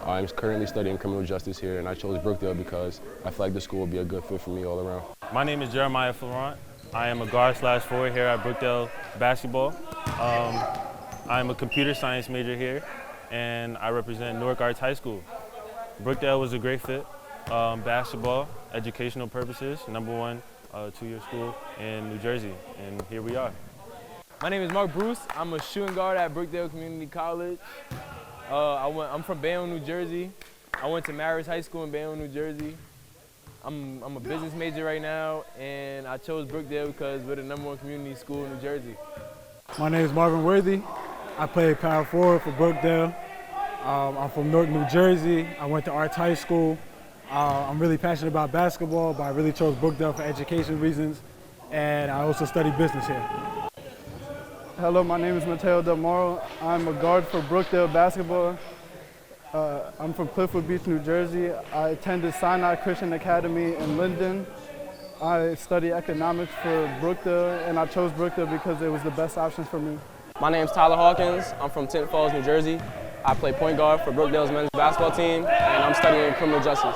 I'm currently studying criminal justice here, and I chose Brookdale because I feel like the school will be a good fit for me all around. My name is Jeremiah Florent. I am a guard/forward here at Brookdale basketball. I'm a computer science major here, and I represent Newark Arts High School. Brookdale was a great fit. Basketball, educational purposes, #1 two-year school in New Jersey, and here we are. My name is Mark Bruce. I'm a shooting guard at Brookdale Community College. I'm from Bayonne, New Jersey. I went to Marist High School in Bayonne, New Jersey. I'm a business major right now, and I chose Brookdale because we're the #1 community school in New Jersey. My name is Marvin Worthy. I play power forward for Brookdale. I'm from Newark, New Jersey. I went to Arts High School. I'm really passionate about basketball, but I really chose Brookdale for education reasons, and I also study business here. Hello, my name is Mateo Del Moro. I'm a guard for Brookdale basketball. I'm from Cliffwood Beach, New Jersey. I attended Sinai Christian Academy in Linden. I study economics for Brookdale, and I chose Brookdale because it was the best option for me. My name's Tyler Hawkins. I'm from Tinton Falls, New Jersey. I play point guard for Brookdale's men's basketball team, and I'm studying criminal justice.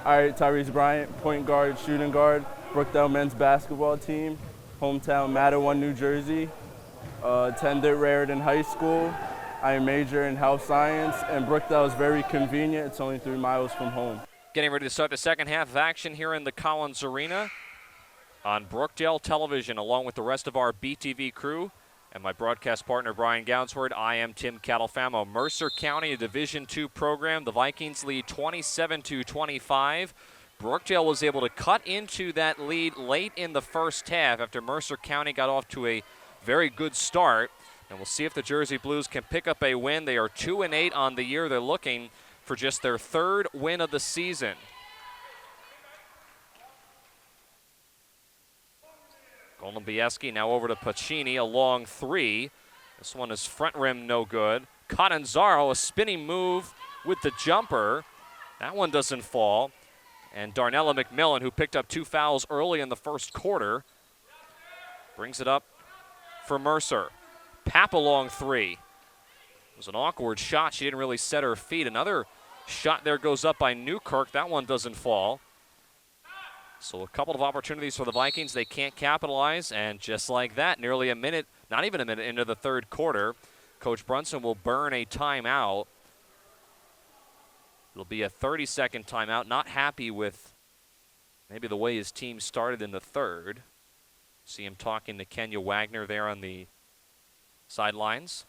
All right, Tyrese Bryant, point guard, shooting guard, Brookdale men's basketball team, hometown Mattawa, New Jersey. Attended Raritan High School. I major in health science, and Brookdale is very convenient. It's only 3 miles from home. Getting ready to start the second half of action here in the Collins Arena on Brookdale Television, along with the rest of our BTV crew and my broadcast partner, Brian Gounsford. I am Tim Catalfamo. Mercer County, a Division II program. The Vikings lead 27-25. Brookdale was able to cut into that lead late in the first half after Mercer County got off to a very good start. And we'll see if the Jersey Blues can pick up a win. They are 2-8 on the year. They're looking for just their 3rd win of the season. Golubieski now over to Pacini, a long 3. This one is front rim, no good. Catanzaro, a spinning move with the jumper. That one doesn't fall. And Darnella McMillan, who picked up 2 fouls early in the first quarter, brings it up for Mercer. Pap a long 3. It was an awkward shot. She didn't really set her feet. Another shot there goes up by Newkirk. That one doesn't fall. So a couple of opportunities for the Vikings. They can't capitalize. And just like that, nearly a minute, not even a minute into the third quarter, Coach Brunson will burn a timeout. It'll be a 30-second timeout. Not happy with maybe the way his team started in the third. See him talking to Kenya Wagner there on the sidelines.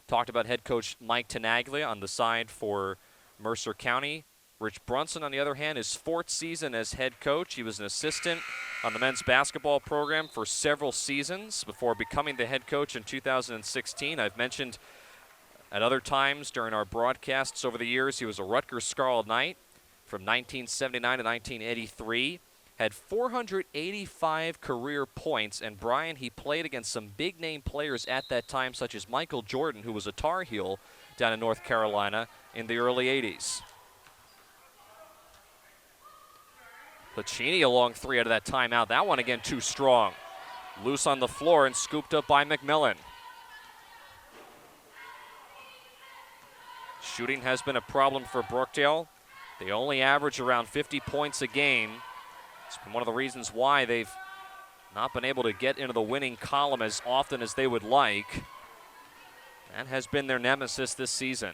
Talked about head coach Mike Tenaglia on the side for Mercer County. Rich Brunson, on the other hand, his 4th season as head coach. He was an assistant on the men's basketball program for several seasons before becoming the head coach in 2016. I've mentioned at other times during our broadcasts over the years, he was a Rutgers Scarlet Knight from 1979 to 1983. Had 485 career points, and Brian, he played against some big-name players at that time, such as Michael Jordan, who was a Tar Heel down in North Carolina in the early 80s. Pacini a long 3 out of that timeout. That one again too strong. Loose on the floor and scooped up by McMillan. Shooting has been a problem for Brookdale. They only average around 50 points a game. It's been one of the reasons why they've not been able to get into the winning column as often as they would like. That has been their nemesis this season.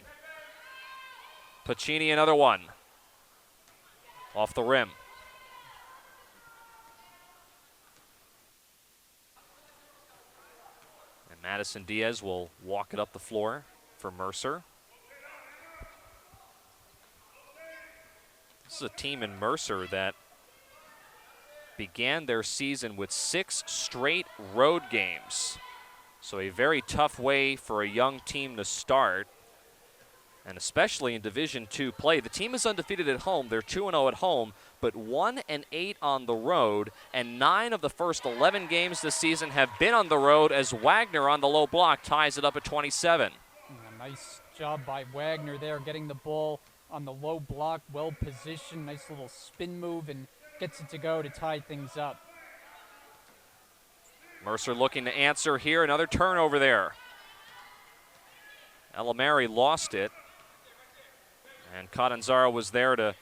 Pacini, another one. Off the rim. And Madison Diaz will walk it up the floor for Mercer. This is a team in Mercer that began their season with 6 straight road games. So a very tough way for a young team to start, and especially in Division II play. The team is undefeated at home. They're 2-0 at home, but 1-8 on the road, and 9 of the first 11 games this season have been on the road as Wagner on the low block ties it up at 27. A nice job by Wagner there, getting the ball on the low block, well positioned, nice little spin move, and gets it to go to tie things up. Mercer looking to answer here. Another turnover there. Elamari lost it. And Catanzaro was there to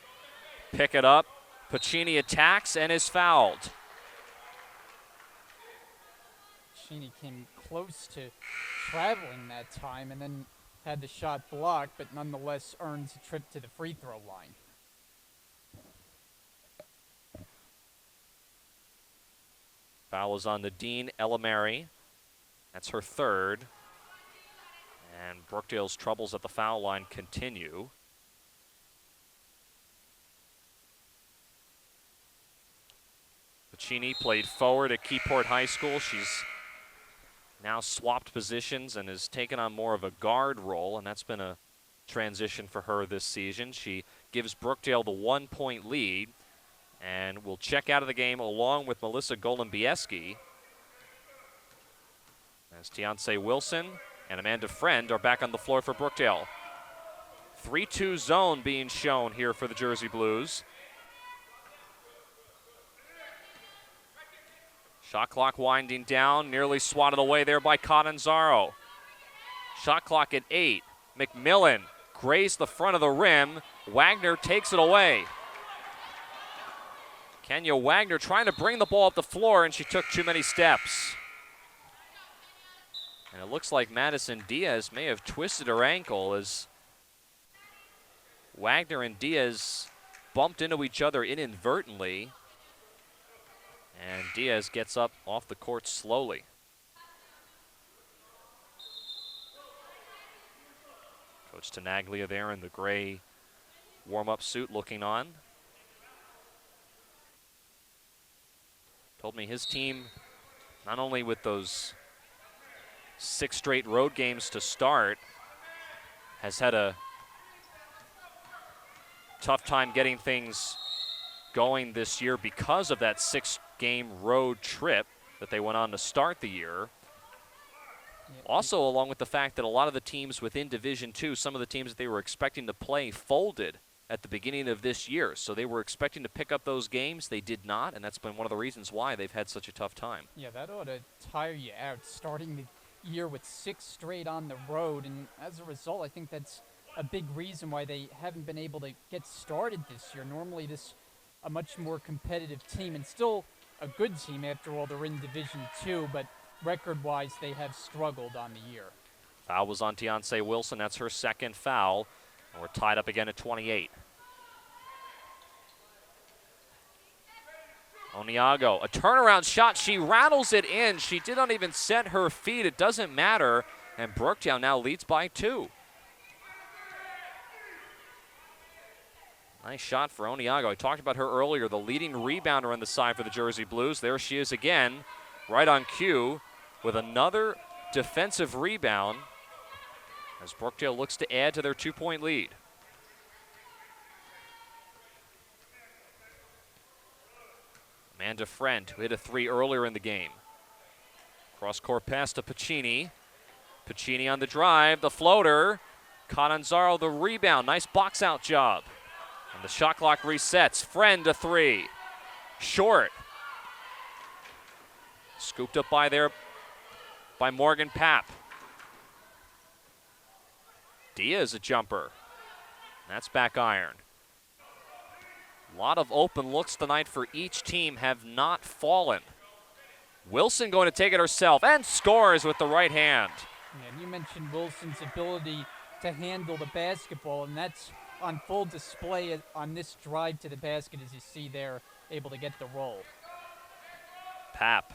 pick it up. Pacini attacks and is fouled. Pacini came close to traveling that time and then had the shot blocked, but nonetheless earns a trip to the free throw line. Foul is on the Dean Elamari. That's her 3rd. And Brookdale's troubles at the foul line continue. Pacini played forward at Keyport High School. She's now swapped positions and has taken on more of a guard role, and that's been a transition for her this season. She gives Brookdale the 1-point lead and will check out of the game along with Melissa Golombieski, as Tiance Wilson and Amanda Friend are back on the floor for Brookdale. 3-2 zone being shown here for the Jersey Blues. Shot clock winding down, nearly swatted away there by Catanzaro. Shot clock at 8. McMillan grazed the front of the rim. Wagner takes it away. Kenya Wagner trying to bring the ball up the floor, and she took too many steps. And it looks like Madison Diaz may have twisted her ankle as Wagner and Diaz bumped into each other inadvertently. And Diaz gets up off the court slowly. Coach Tenaglia there in the gray warm-up suit looking on. Told me his team, not only with those 6 straight road games to start, has had a tough time getting things going this year because of that 6-game road trip that they went on to start the year. Also, along with the fact that a lot of the teams within Division II, some of the teams that they were expecting to play folded at the beginning of this year. So they were expecting to pick up those games. They did not, and that's been one of the reasons why they've had such a tough time. Yeah, that ought to tire you out, starting the year with 6 straight on the road. And as a result, I think that's a big reason why they haven't been able to get started this year. Normally this a much more competitive team, and still a good team after all. They're in Division II, but record-wise they have struggled on the year. Foul was on Tiance Wilson. That's her 2nd foul. And we're tied up again at 28. Oniago, a turnaround shot. She rattles it in. She did not even set her feet. It doesn't matter And Brookdale now leads by 2. Nice shot for Oniago. I talked about her earlier, the leading rebounder on the side for the Jersey Blues. There she is again, right on cue, with another defensive rebound as Brookdale looks to add to their 2-point lead. Amanda Friend, who hit a 3 earlier in the game. Cross-court pass to Pacini. Pacini on the drive, the floater. Catanzaro the rebound. Nice box-out job. And the shot clock resets. Friend a 3. Short. Scooped up by Morgan Papp. Diaz a jumper. That's back iron. A lot of open looks tonight for each team have not fallen. Wilson going to take it herself and scores with the right hand. Yeah, and you mentioned Wilson's ability to handle the basketball, and that's on full display on this drive to the basket, as you see there, able to get the roll. Papp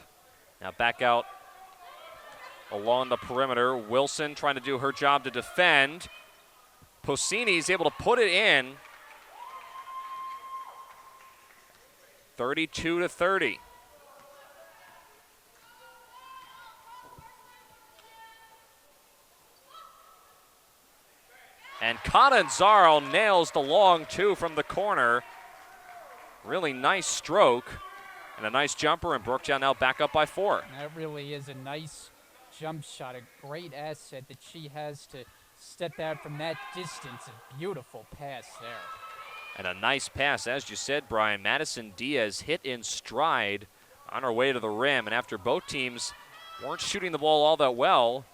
now back out along the perimeter. Wilson trying to do her job to defend. Posini's able to put it in. 32-30. And Catanzaro nails the long 2 from the corner. Really nice stroke and a nice jumper, and Brookdale now back up by 4. That really is a nice jump shot, a great asset that she has to step out from that distance. A beautiful pass there. And a nice pass, as you said, Brian. Madison Diaz hit in stride on her way to the rim, and after both teams weren't shooting the ball all that well,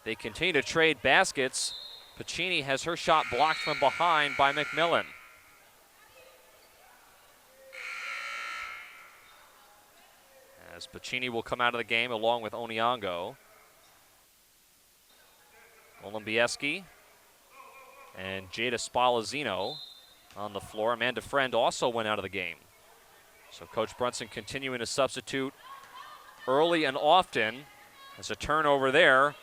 they continue to trade baskets. Pacini has her shot blocked from behind by McMillan. As Pacini will come out of the game along with Oniango. Olembieski and Jada Spalazzino on the floor. Amanda Friend also went out of the game. So Coach Brunson continuing to substitute early and often. There's a turnover there.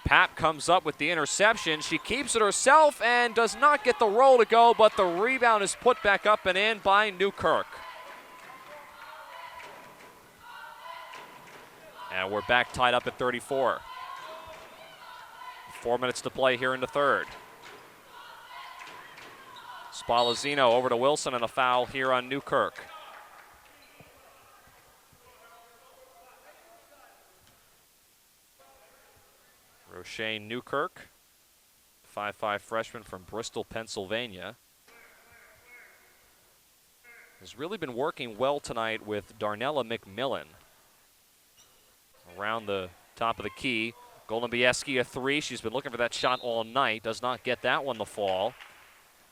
Papp comes up with the interception. She keeps it herself and does not get the roll to go, but the rebound is put back up and in by Newkirk. And we're back tied up at 34. 4 minutes to play here in the third. Spalazzino over to Wilson, and a foul here on Newkirk. Rochelle Newkirk, 5'5" freshman from Bristol, Pennsylvania, has really been working well tonight with Darnella McMillan. Around the top of the key, Golubieski a 3. She's been looking for that shot all night. Does not get that one to fall.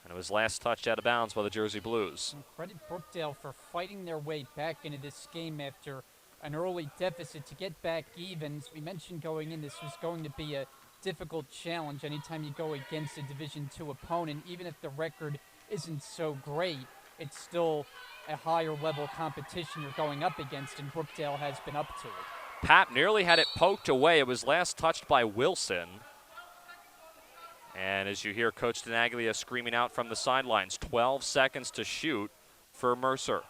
And it was last touched out of bounds by the Jersey Blues. And credit Brookdale for fighting their way back into this game after an early deficit to get back even. As we mentioned going in, this was going to be a difficult challenge anytime you go against a Division II opponent. Even if the record isn't so great, it's still a higher level competition you're going up against, and Brookdale has been up to it. Papp nearly had it poked away. It was last touched by Wilson. And as you hear Coach Tenaglia screaming out from the sidelines, 12 seconds to shoot for Mercer.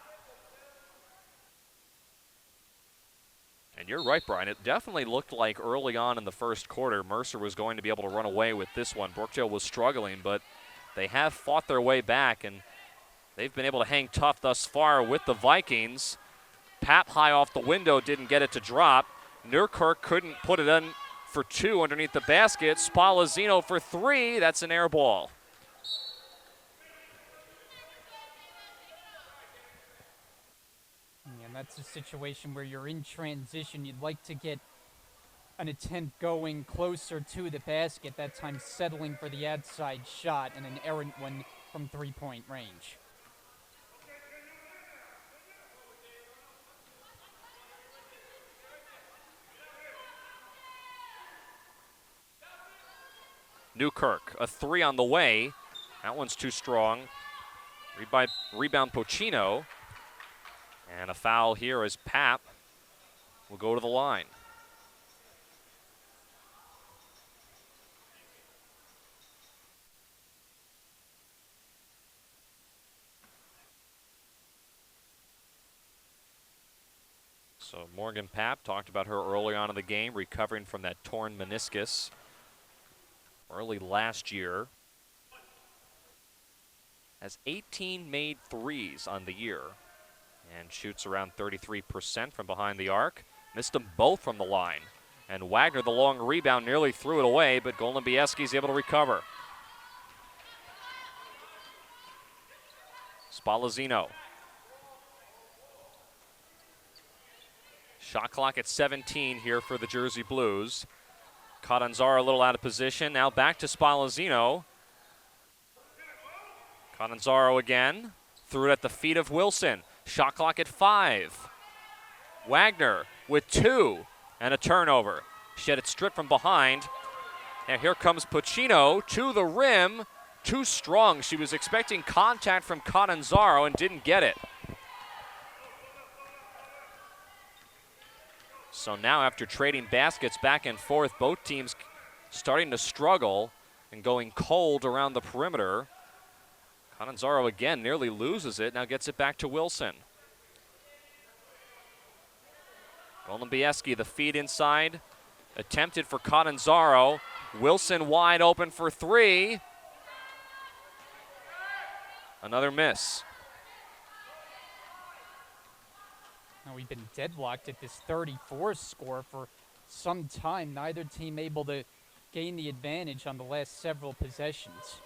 And you're right, Brian. It definitely looked like early on in the first quarter, Mercer was going to be able to run away with this one. Brookdale was struggling, but they have fought their way back, and they've been able to hang tough thus far with the Vikings. Papp high off the window, didn't get it to drop. Newkirk couldn't put it in for 2 underneath the basket. Spalazzino for 3. That's an air ball. And that's a situation where you're in transition. You'd like to get an attempt going closer to the basket, that time settling for the outside shot and an errant one from 3-point range. Newkirk, a 3 on the way. That one's too strong. Rebound Pochino. And a foul here as Papp will go to the line. So Morgan Papp, talked about her early on in the game, recovering from that torn meniscus early last year. Has 18 made threes on the year and shoots around 33% from behind the arc. Missed them both from the line. And Wagner, the long rebound, nearly threw it away, but Golubieski's able to recover. Spallezzino. Shot clock at 17 here for the Jersey Blues. Catanzaro a little out of position. Now back to Spallezzino. Catanzaro again. Threw it at the feet of Wilson. Shot clock at 5. Wagner with 2 and a turnover. She had it stripped from behind. And here comes Puccino to the rim. Too strong. She was expecting contact from Catanzaro and didn't get it. So now after trading baskets back and forth, both teams starting to struggle and going cold around the perimeter. Catanzaro again nearly loses it, now gets it back to Wilson. Golubieski, the feed inside, attempted for Catanzaro. Wilson wide open for 3. Another miss. Now we've been deadlocked at this 34 score for some time. Neither team able to gain the advantage on the last several possessions.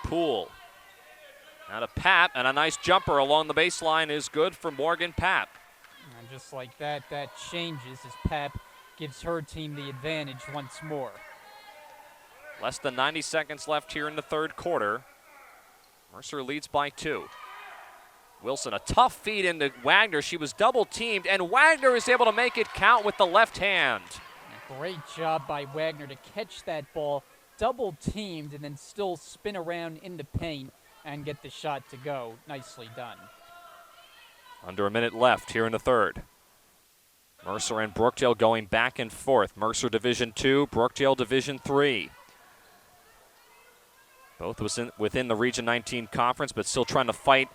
Poole. Now to Papp, and a nice jumper along the baseline is good for Morgan Papp. And just like that, that changes as Papp gives her team the advantage once more. Less than 90 seconds left here in the third quarter. Mercer leads by 2. Wilson, a tough feed into Wagner. She was double teamed, and Wagner is able to make it count with the left hand. Great job by Wagner to catch that ball, double teamed, and then still spin around in the paint and get the shot to go. Nicely done. Under a minute left here in the third. Mercer and Brookdale going back and forth. Mercer Division II, Brookdale Division III. Both within the Region 19 conference, but still trying to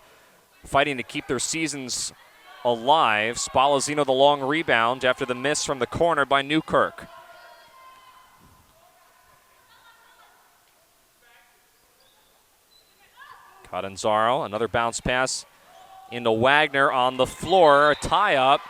fighting to keep their seasons alive. Spallezzino the long rebound after the miss from the corner by Newkirk. Catanzaro, another bounce pass into Wagner on the floor, a tie-up,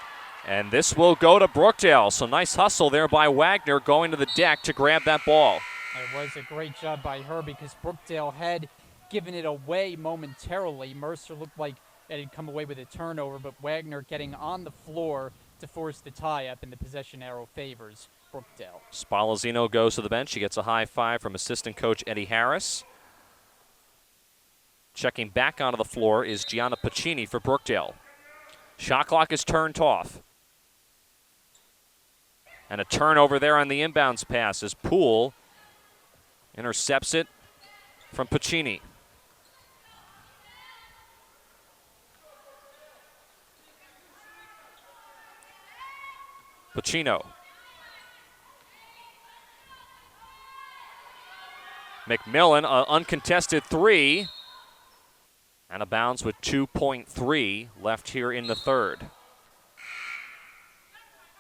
and this will go to Brookdale. So nice hustle there by Wagner going to the deck to grab that ball. It was a great job by her because Brookdale had given it away momentarily. Mercer looked like it had come away with a turnover, but Wagner getting on the floor to force the tie-up, and the possession arrow favors Brookdale. Spallezzino goes to the bench. He gets a high five from assistant coach Eddie Harris. Checking back onto the floor is Gianna Puccini for Brookdale. Shot clock is turned off. And a turnover there on the inbounds pass as Poole intercepts it from Puccini. Puccino. McMillan, an uncontested 3. And a bounce with 2.3 left here in the third.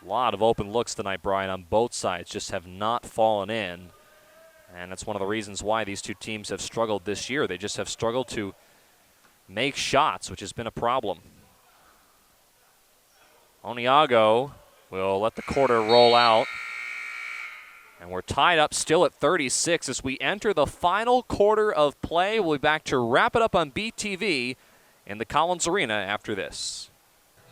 A lot of open looks tonight, Brian, on both sides. Just have not fallen in. And that's one of the reasons why these two teams have struggled this year. They just have struggled to make shots, which has been a problem. Oniago will let the quarter roll out. And we're tied up still at 36 as we enter the final quarter of play. We'll be back to wrap it up on BTV in the Collins Arena after this.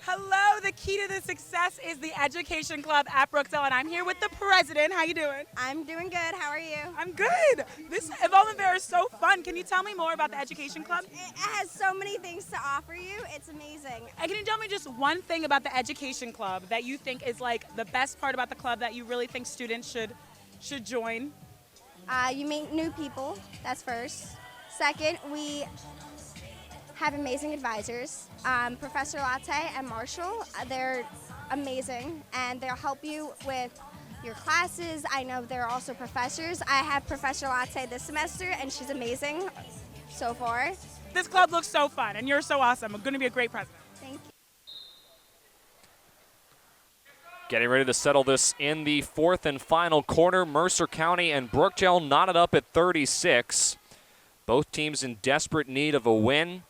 Hello, the key to the success is the Education Club at Brookdale, and I'm here with the president. How you doing? I'm doing good. How are you? I'm good. This involvement fair is so fun. Can you tell me more about the Education Club? It has so many things to offer you. It's amazing. And can you tell me just one thing about the Education Club that you think is like the best part about the club that you really think students should join? You meet new people. That's first. Second, we have amazing advisors. Professor Latte and Marshall, they're amazing, and they'll help you with your classes. I know they're also professors. I have Professor Latte this semester, and she's amazing so far. This club looks so fun, and you're so awesome. I'm going to be a great president. Thank Getting ready to settle this in the fourth and final quarter. Mercer County and Brookdale knotted up at 36. Both teams in desperate need of a win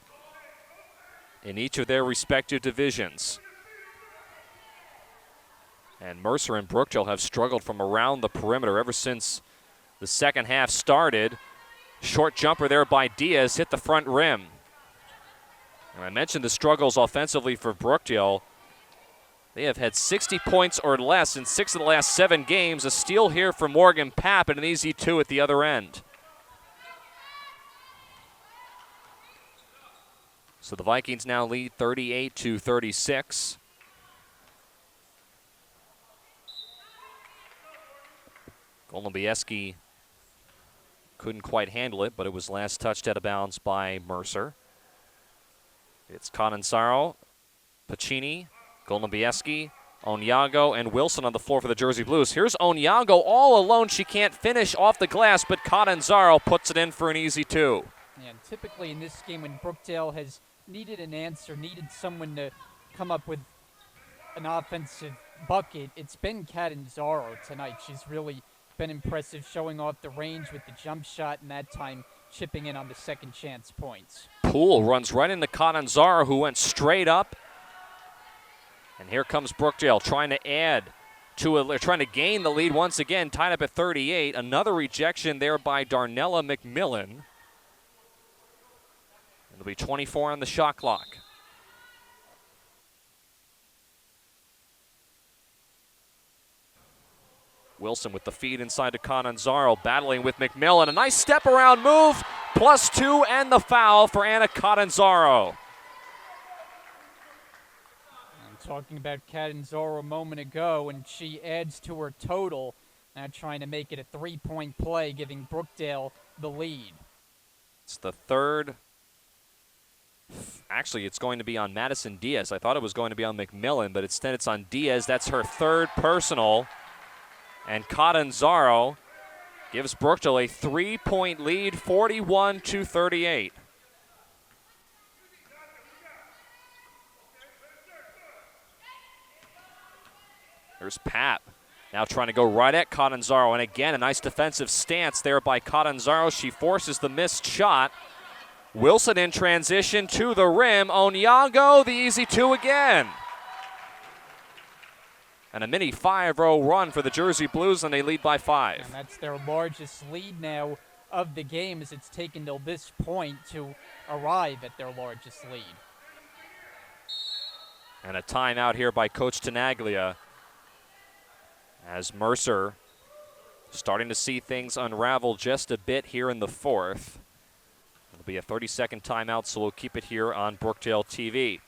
in each of their respective divisions. And Mercer and Brookdale have struggled from around the perimeter ever since the second half started. Short jumper there by Diaz, hit the front rim. And I mentioned the struggles offensively for Brookdale. They have had 60 points or less in 6 of the last 7 games. A steal here for Morgan Papp and an easy 2 at the other end. So the Vikings now lead 38-36. Golubieski couldn't quite handle it, but it was last touched out of bounds by Mercer. It's Conanzaro, Pacini, Golubieski, Onyago, and Wilson on the floor for the Jersey Blues. Here's Onyago all alone. She can't finish off the glass, but Conanzaro puts it in for an easy 2. And typically in this game when Brookdale has needed an answer, needed someone to come up with an offensive bucket, it's been Catanzaro tonight. She's really been impressive, showing off the range with the jump shot, and that time chipping in on the second chance points. Poole runs right into Conanzaro, who went straight up. And here comes Brookdale trying to gain the lead once again, tied up at 38. Another rejection there by Darnella McMillan. It'll be 24 on the shot clock. Wilson with the feed inside to Conanzaro, battling with McMillan. A nice step around move, +2 and the foul for Anna Conanzaro. Talking about Catanzaro a moment ago, and she adds to her total, now trying to make it a 3-point play, giving Brookdale the lead. It's the third. Actually, it's going to be on Madison Diaz. I thought it was going to be on McMillan, but instead it's on Diaz. That's her third personal. And Catanzaro gives Brookdale a 3-point lead, 41-38. There's Papp, now trying to go right at Catanzaro. And again, a nice defensive stance there by Catanzaro. She forces the missed shot. Wilson in transition to the rim. Onyago, the easy 2 again. And a mini 5-row run for the Jersey Blues, and they lead by 5. And that's their largest lead now of the game, as it's taken till this point to arrive at their largest lead. And a timeout here by Coach Tenaglia, as Mercer starting to see things unravel just a bit here in the fourth. It'll be a 30-second timeout, so we'll keep it here on Brookdale TV.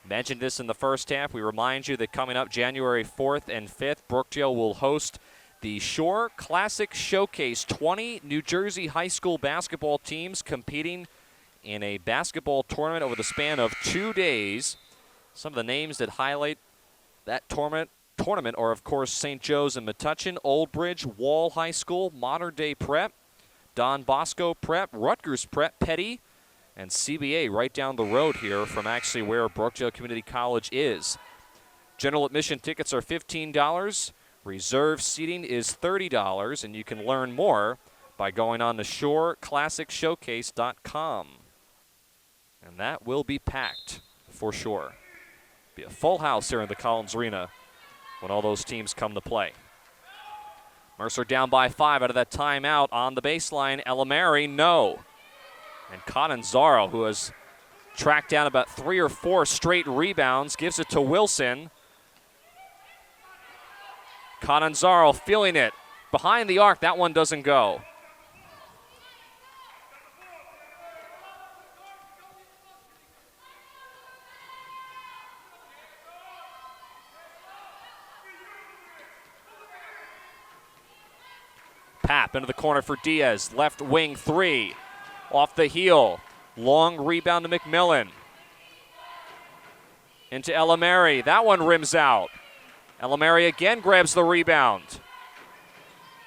Mentioned this in the first half. We remind you that coming up January 4th and 5th, Brookdale will host the Shore Classic Showcase. 20 New Jersey high school basketball teams competing in a basketball tournament over the span of 2 days. Some of the names that highlight that tournament are, of course, St. Joe's and Metuchen, Old Bridge, Wall High School, Modern Day Prep, Don Bosco Prep, Rutgers Prep, Petty, and CBA right down the road here from actually where Brookdale Community College is. General admission tickets are $15. Reserve seating is $30, and you can learn more by going on to shoreclassicshowcase.com. And that will be packed for sure. Be a full house here in the Collins Arena when all those teams come to play. Mercer down by 5 out of that timeout on the baseline. Elamari, no. And Catanzaro, who has tracked down about 3 or 4 straight rebounds, gives it to Wilson. Catanzaro feeling it. Behind the arc, that one doesn't go. Papp into the corner for Diaz. Left wing 3. Off the heel. Long rebound to McMillan. Into Elamari. That one rims out. Elamari again grabs the rebound.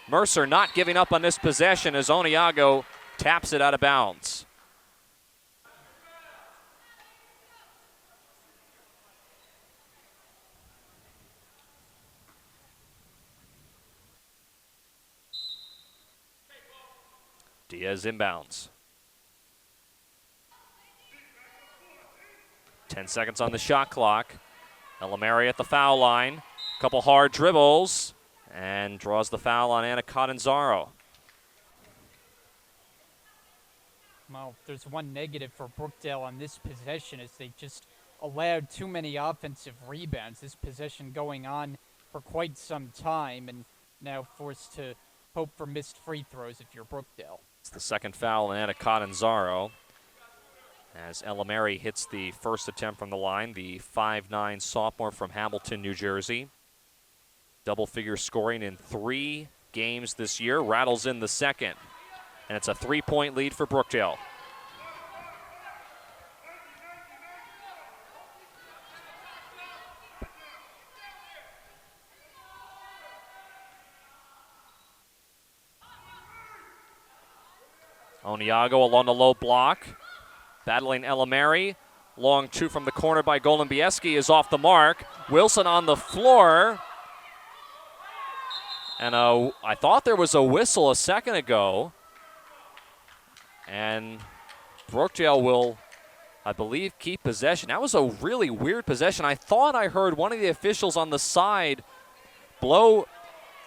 Mercer not giving up on this possession as Onyago taps it out of bounds. Diaz inbounds. 10 seconds on the shot clock. Elamari at the foul line. Couple hard dribbles and draws the foul on Anna Catanzaro. Well, there's one negative for Brookdale on this possession is they just allowed too many offensive rebounds. This possession going on for quite some time and now forced to hope for missed free throws if you're Brookdale. It's the second foul on Anna Catanzaro as Elamari hits the first attempt from the line, the 5'9" sophomore from Hamilton, New Jersey. Double-figure scoring in 3 games this year, rattles in the second. And it's a 3-point lead for Brookdale. Oniago along the low block, battling Elamari. Long 2 from the corner by Golubieski is off the mark. Wilson on the floor. And I thought there was a whistle a second ago. And Brookdale will, I believe, keep possession. That was a really weird possession. I thought I heard one of the officials on the side blow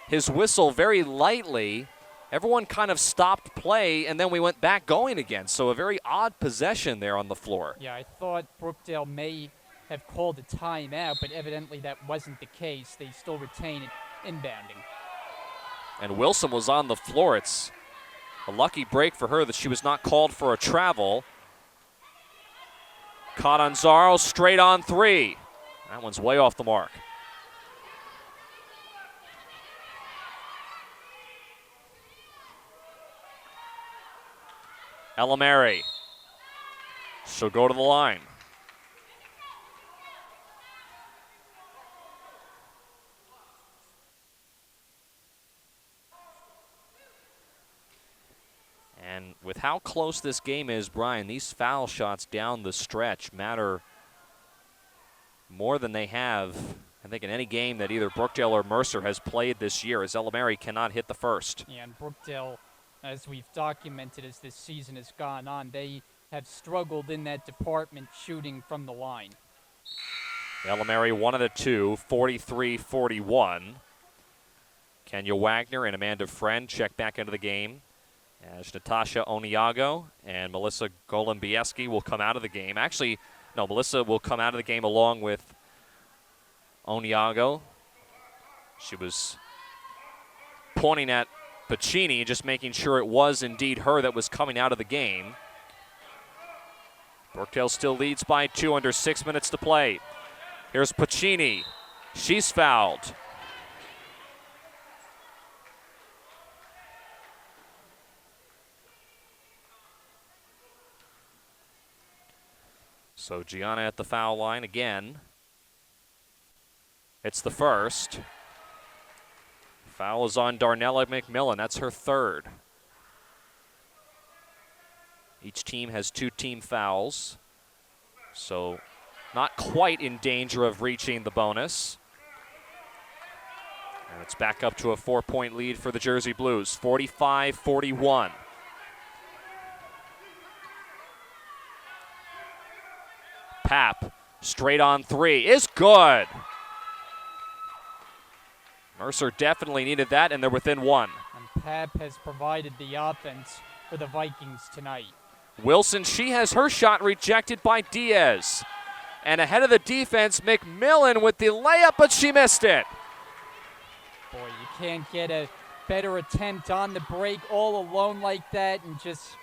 his whistle very lightly. Everyone kind of stopped play, and then we went back going again. So a very odd possession there on the floor. Yeah, I thought Brookdale may have called a timeout, but evidently that wasn't the case. They still retain it inbounding. And Wilson was on the floor. It's a lucky break for her that she was not called for a travel. Catanzaro straight on 3. That one's way off the mark. Elamari. She'll go to the line. And with how close this game is, Brian, these foul shots down the stretch matter more than they have, I think, in any game that either Brookdale or Mercer has played this year, as Elamari cannot hit the first. Yeah, and Brookdale, as we've documented as this season has gone on, they have struggled in that department shooting from the line. Elamari 1 of the 2, 43-41. Kenya Wagner and Amanda Friend check back into the game, as Natasha Oniago and Melissa Golubieski will come out of the game. Actually, no, Melissa will come out of the game along with Oniago. She was pointing at Pacini, just making sure it was indeed her that was coming out of the game. Brookdale still leads by 2 under 6 minutes to play. Here's Pacini. She's fouled. So Gianna at the foul line again. It's the first. Foul is on Darnella McMillan. That's her 3rd. Each team has 2 team fouls. So not quite in danger of reaching the bonus. And it's back up to a 4-point lead for the Jersey Blues, 45-41. Papp, straight on 3, is good. Mercer definitely needed that, and they're within 1. And Papp has provided the offense for the Vikings tonight. Wilson, she has her shot rejected by Diaz. And ahead of the defense, McMillan with the layup, but she missed it. Boy, you can't get a better attempt on the break all alone like that and just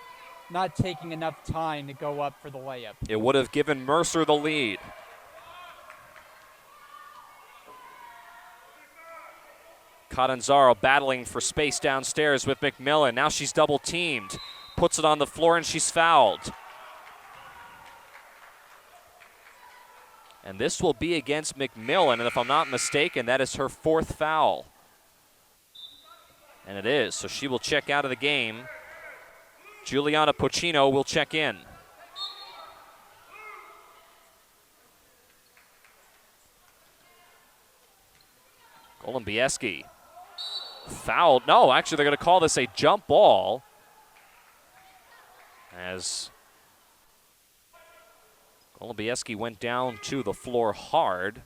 not taking enough time to go up for the layup. It would have given Mercer the lead. Catanzaro battling for space downstairs with McMillan. Now she's double teamed. Puts it on the floor and she's fouled. And this will be against McMillan, and if I'm not mistaken, that is her 4th foul. And it is, so she will check out of the game. Juliana Pochino will check in. Golubieski fouled. No, actually they're going to call this a jump ball. as Golubieski went down to the floor hard.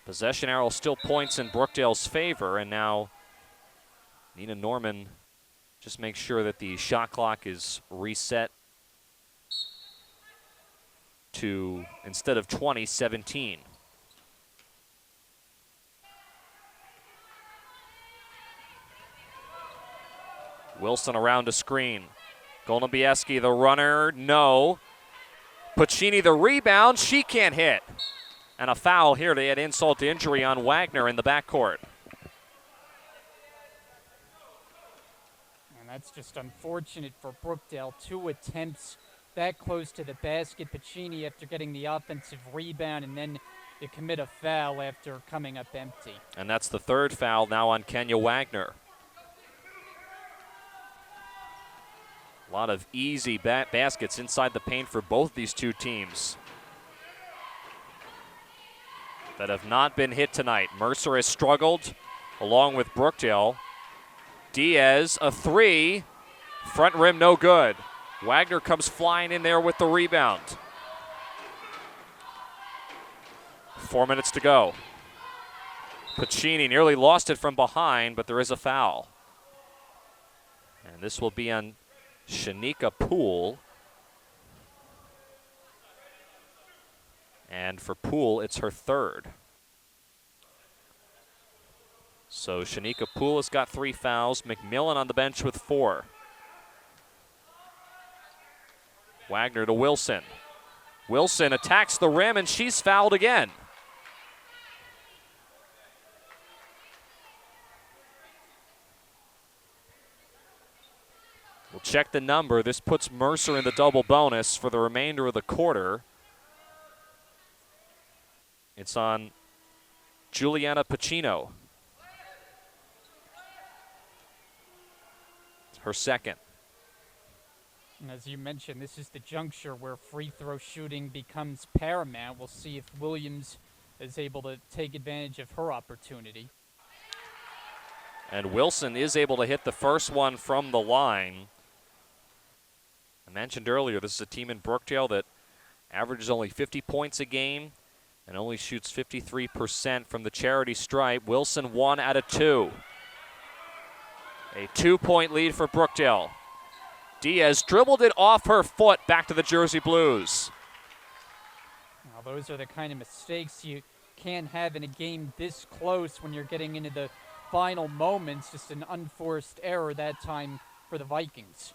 Possession arrow still points in Brookdale's favor, and now Nina Norman just makes sure that the shot clock is reset to, instead of 20, 17. Wilson around a screen. Golubieski, the runner, no. Puccini, the rebound, she can't hit. And a foul here to add insult to injury on Wagner in the backcourt. And that's just unfortunate for Brookdale. 2 attempts that close to the basket. Puccini after getting the offensive rebound, and then they commit a foul after coming up empty. And that's the third foul now on Kenya Wagner. A lot of easy baskets inside the paint for both these two teams that have not been hit tonight. Mercer has struggled along with Brookdale. Diaz, a three. Front rim, no good. Wagner comes flying in there with the rebound. 4 minutes to go. Puccini nearly lost it from behind, but there is a foul. And this will be on Shanika Poole. And for Poole, it's her third. So Shanika Poole has got 3 fouls. McMillan on the bench with 4. Wagner to Wilson. Wilson attacks the rim, and she's fouled again. We'll check the number. This puts Mercer in the double bonus for the remainder of the quarter. It's on Juliana Pacino. It's her second. And as you mentioned, this is the juncture where free throw shooting becomes paramount. We'll see if Williams is able to take advantage of her opportunity. And Wilson is able to hit the first one from the line. I mentioned earlier, this is a team in Brookdale that averages only 50 points a game and only shoots 53% from the charity stripe. Wilson 1 out of 2. A 2-point lead for Brookdale. Diaz dribbled it off her foot back to the Jersey Blues. Now, those are the kind of mistakes you can't have in a game this close when you're getting into the final moments. Just an unforced error that time for the Vikings.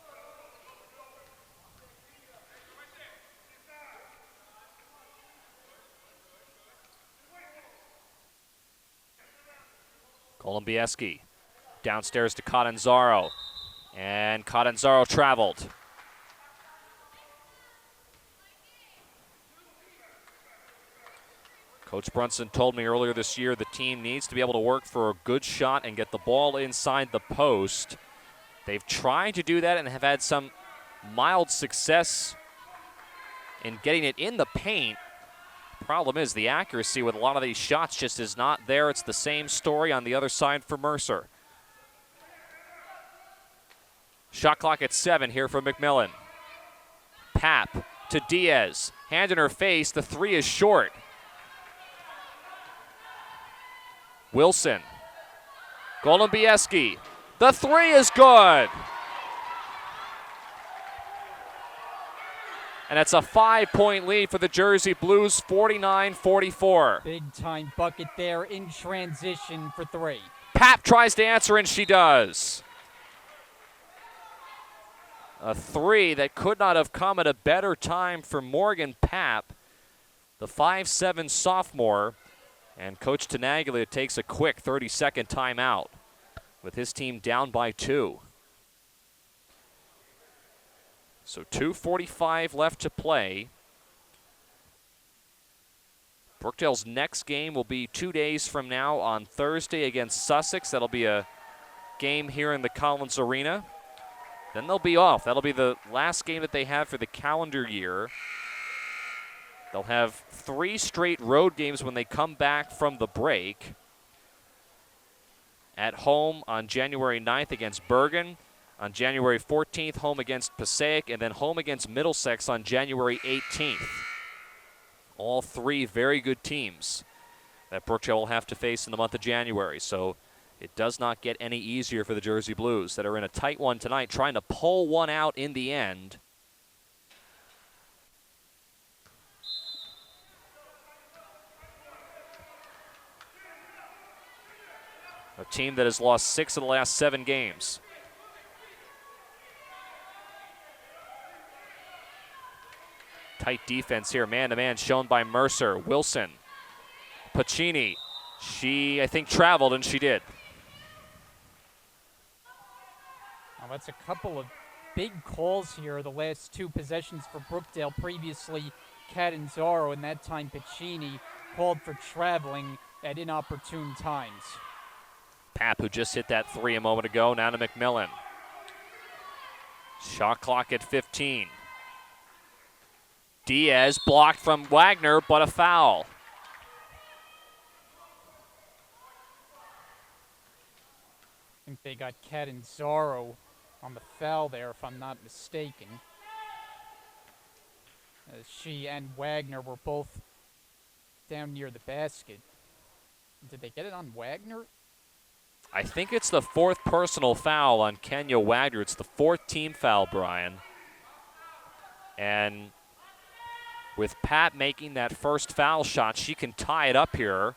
Golubieski downstairs to Catanzaro. And Catanzaro traveled. Coach Brunson told me earlier this year the team needs to be able to work for a good shot and get the ball inside the post. They've tried to do that and have had some mild success in getting it in the paint. Problem is the accuracy with a lot of these shots just is not there. It's the same story on the other side for Mercer. Shot clock at 7 here for McMillan. Pap to Diaz. Hand in her face. The 3 is short. Wilson. Golubieski. The 3 is good. And it's a 5-point lead for the Jersey Blues, 49-44. Big time bucket there in transition for 3. Pap tries to answer, and she does. A 3 that could not have come at a better time for Morgan Pap, the 5'7" sophomore. And Coach Tenaglia takes a quick 30-second timeout with his team down by 2. So 2:45 left to play. Brookdale's next game will be 2 days from now on Thursday against Sussex. That'll be a game here in the Collins Arena. Then they'll be off. That'll be the last game that they have for the calendar year. They'll have 3 straight road games when they come back from the break. At home on January 9th against Bergen, on January 14th, home against Passaic, and then home against Middlesex on January 18th. All three very good teams that Brookdale will have to face in the month of January. So it does not get any easier for the Jersey Blues that are in a tight one tonight, trying to pull one out in the end. A team that has lost 6 of the last 7 games. Tight defense here, man-to-man shown by Mercer. Wilson, Pacini. She, I think, traveled, and she did. Well, that's a couple of big calls here, the last 2 possessions for Brookdale. Previously, Catanzaro, and that time Pacini called for traveling at inopportune times. Pap, who just hit that 3 a moment ago, now to McMillan. Shot clock at 15. Diaz blocked from Wagner, but a foul. I think they got Catanzaro on the foul there, if I'm not mistaken. As she and Wagner were both down near the basket. Did they get it on Wagner? I think it's the 4th personal foul on Kenya Wagner. It's the 4th team foul, Brian. And with Pat making that first foul shot, she can tie it up here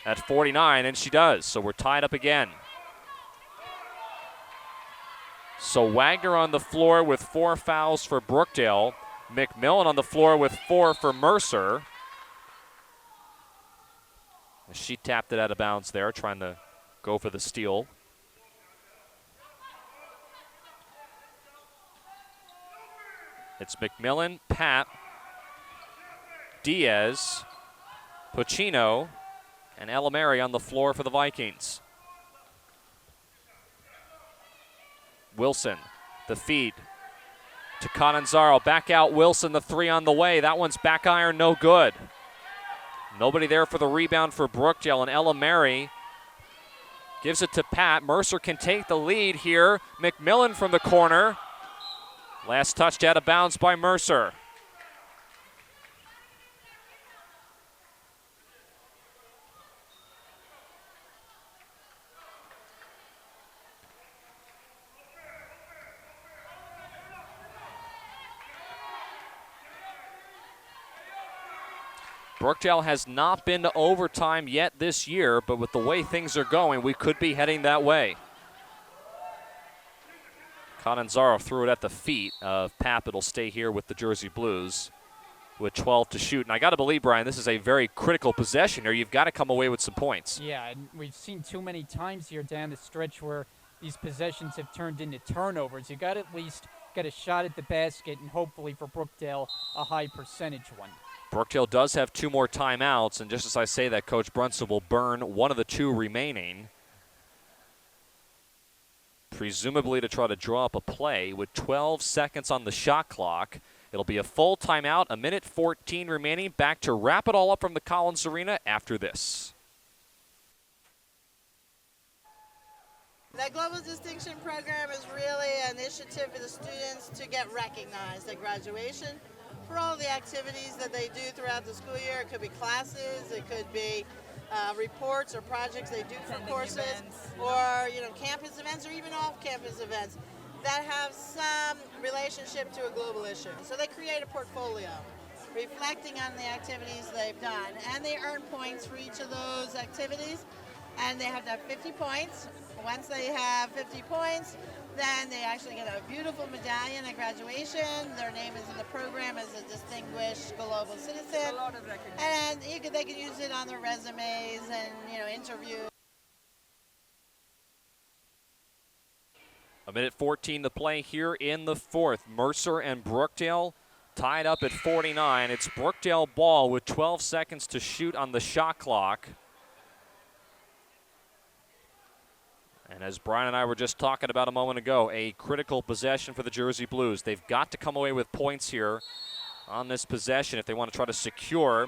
at 49, and she does. So we're tied up again. So Wagner on the floor with 4 fouls for Brookdale. McMillan on the floor with 4 for Mercer. She tapped it out of bounds there, trying to go for the steal. It's McMillan, Pat, Diaz, Puccino, and Elamari on the floor for the Vikings. Wilson, the feed to Catanzaro. Back out Wilson, the 3 on the way. That one's back iron, no good. Nobody there for the rebound for Brookdale, and Elamari gives it to Pat. Mercer can take the lead here. McMillan from the corner. Last touched out of bounds by Mercer. Brookdale has not been to overtime yet this year, but with the way things are going, we could be heading that way. Catanzaro threw it at the feet of Pap. It'll stay here with the Jersey Blues with 12 to shoot. And I got to believe, Brian, this is a very critical possession here. You've got to come away with some points. Yeah, and we've seen too many times here down the stretch where these possessions have turned into turnovers. You got to at least get a shot at the basket, and hopefully for Brookdale, a high percentage one. Brookdale does have 2 more timeouts, and just as I say that, Coach Brunson will burn one of the 2 remaining, presumably to try to draw up a play with 12 seconds on the shot clock. It'll be a full timeout, 1:14 remaining. Back to wrap it all up from the Collins Arena after this. The Global Distinction Program is really an initiative for the students to get recognized at graduation for all the activities that they do throughout the school year. It could be classes, it could be reports or projects they do for courses, or campus events, or even off-campus events that have some relationship to a global issue. So they create a portfolio reflecting on the activities they've done, and they earn points for each of those activities, and they have to have 50 points. Once they have 50 points, then they actually get a beautiful medallion at graduation. Their name is in the program as a distinguished global citizen. And they can use it on their resumes and interviews. 1:14 to play here in the 4th. Mercer and Brookdale tied up at 49. It's Brookdale ball with 12 seconds to shoot on the shot clock. And as Brian and I were just talking about a moment ago, a critical possession for the Jersey Blues. They've got to come away with points here on this possession if they want to try to secure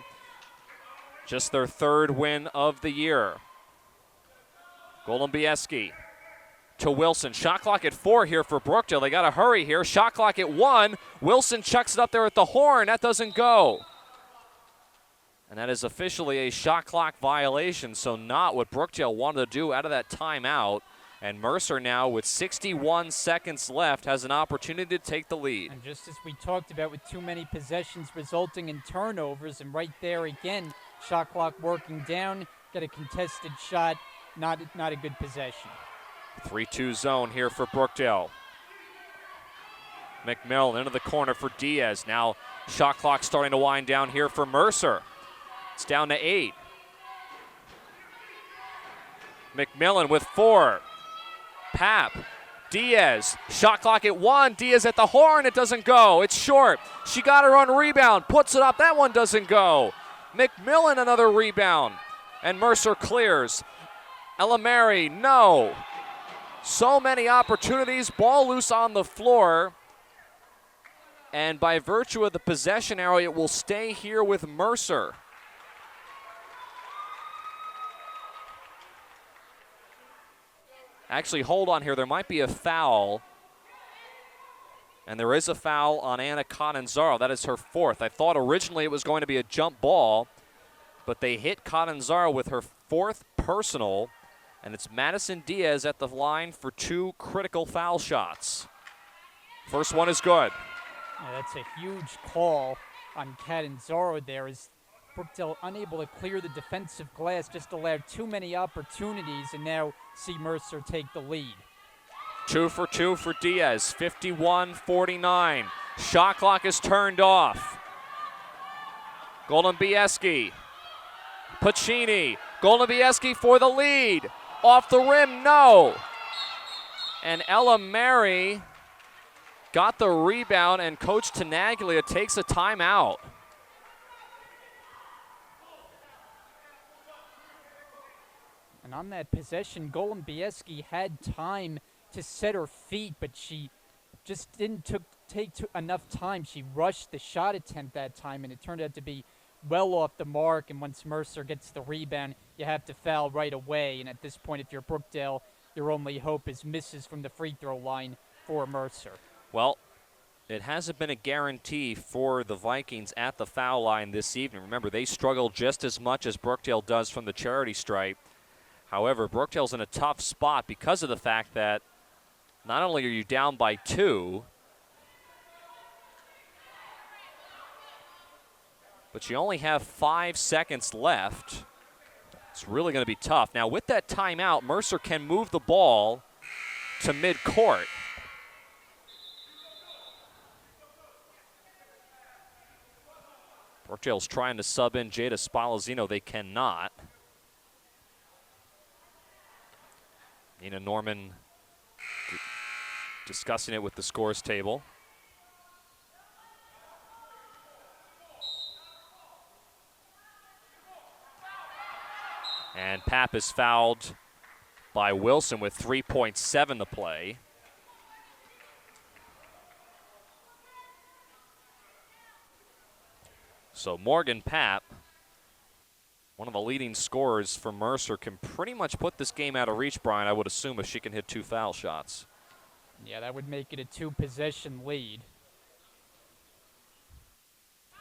just their 3rd win of the year. Golubieski to Wilson. Shot clock at 4 here for Brookdale. They got to hurry here. Shot clock at 1. Wilson chucks it up there at the horn. That doesn't go. And that is officially a shot clock violation, so not what Brookdale wanted to do out of that timeout. And Mercer now, with 61 seconds left, has an opportunity to take the lead. And just as we talked about, with too many possessions resulting in turnovers, and right there again, shot clock working down, get a contested shot, not a good possession. 3-2 zone here for Brookdale. McMillan into the corner for Diaz. Now shot clock starting to wind down here for Mercer. It's down to 8. McMillan with 4. Pap. Diaz. Shot clock at 1. Diaz at the horn. It doesn't go. It's short. She got her on rebound. Puts it up. That one doesn't go. McMillan another rebound. And Mercer clears. Elamari, no. So many opportunities. Ball loose on the floor. And by virtue of the possession arrow, it will stay here with Mercer. Actually, hold on here. There might be a foul. And there is a foul on Anna Catanzaro. That is her 4th. I thought originally it was going to be a jump ball, but they hit Catanzaro with her 4th personal. And it's Madison Diaz at the line for 2 critical foul shots. First one is good. Yeah, that's a huge call on Catanzaro there, as Brookdale unable to clear the defensive glass, just allowed too many opportunities, and now see Mercer take the lead. 2 for 2 for Diaz, 51-49. Shot clock is turned off. Goldenbieski, Pacini, Goldenbieski for the lead. Off the rim, no. And Ella Mary got the rebound, and Coach Tenaglia takes a timeout. And on that possession, Goldenbieski had time to set her feet, but she just didn't take enough time. She rushed the shot attempt that time, and it turned out to be well off the mark. And once Mercer gets the rebound, you have to foul right away. And at this point, if you're Brookdale, your only hope is misses from the free throw line for Mercer. Well, it hasn't been a guarantee for the Vikings at the foul line this evening. Remember, they struggle just as much as Brookdale does from the charity stripe. However, Brookdale's in a tough spot because of the fact that not only are you down by 2, but you only have 5 seconds left. It's really going to be tough. Now, with that timeout, Mercer can move the ball to midcourt. Brookdale's trying to sub in Jada Spalazzino. They cannot. Nina Norman discussing it with the scores table. And Pap is fouled by Wilson with 3.7 to play. So Morgan Pap, one of the leading scorers for Mercer, can pretty much put this game out of reach, Brian, I would assume, if she can hit 2 foul shots. Yeah, that would make it a 2-possession lead.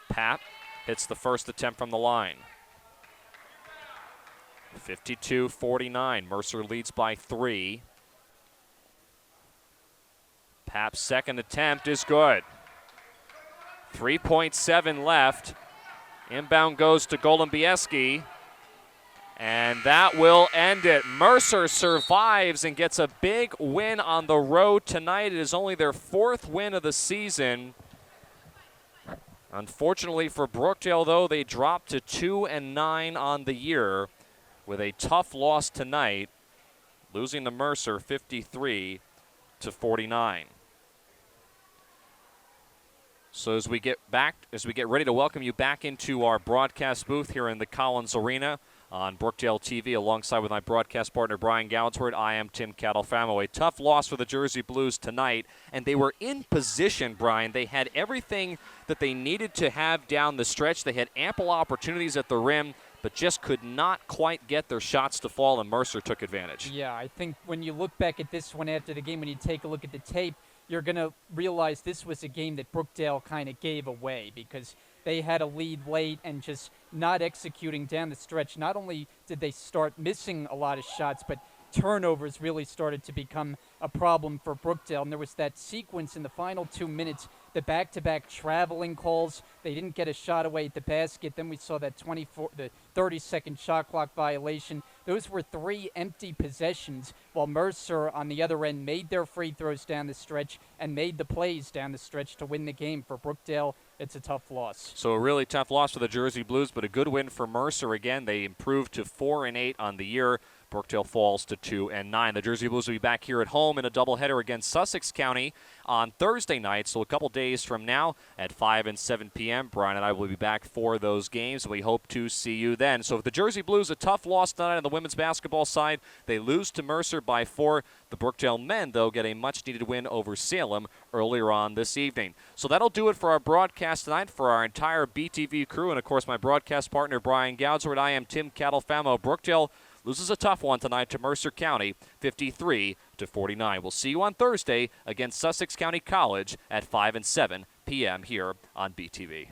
Pap hits the first attempt from the line. 52-49. Mercer leads by 3. Pap's second attempt is good. 3.7 left. Inbound goes to Goldenbieski. And that will end it. Mercer survives and gets a big win on the road tonight. It is only their 4th win of the season. Unfortunately for Brookdale, though, they dropped to 2-9 on the year with a tough loss tonight, losing to Mercer 53-49. So as we get ready to welcome you back into our broadcast booth here in the Collins Arena on Brookdale TV, alongside with my broadcast partner Brian Gownsford, I am Tim Catalfamo. A tough loss for the Jersey Blues tonight, and they were in position, Brian. They had everything that they needed to have down the stretch. They had ample opportunities at the rim. but just could not quite get their shots to fall, and Mercer took advantage. Yeah, I think when you look back at this one after the game, when you take a look at the tape, you're going to realize this was a game that Brookdale kind of gave away because they had a lead late and just not executing down the stretch. Not only did they start missing a lot of shots, but turnovers really started to become a problem for Brookdale. And there was that sequence in the final 2 minutes, the back-to-back traveling calls. They didn't get a shot away at the basket. Then we saw that the 30-second shot clock violation. Those were 3 empty possessions, while Mercer on the other end made their free throws down the stretch and made the plays down the stretch to win the game. For Brookdale, it's a tough loss. So a really tough loss for the Jersey Blues, but a good win for Mercer. Again, they improved to 4-8 on the year. Brookdale falls to 2-9. The Jersey Blues will be back here at home in a doubleheader against Sussex County on Thursday night, so a couple days from now at 5 and 7 p.m. Brian and I will be back for those games. We hope to see you then. So the Jersey Blues, a tough loss tonight on the women's basketball side. They lose to Mercer by 4. The Brookdale men, though, get a much-needed win over Salem earlier on this evening. So that'll do it for our broadcast tonight for our entire BTV crew and, of course, my broadcast partner, Brian Goudsworth. I am Tim Catalfamo. Brookdale loses a tough one tonight to Mercer County, 53-49. We'll see you on Thursday against Sussex County College at 5 and 7 p.m. here on BTV.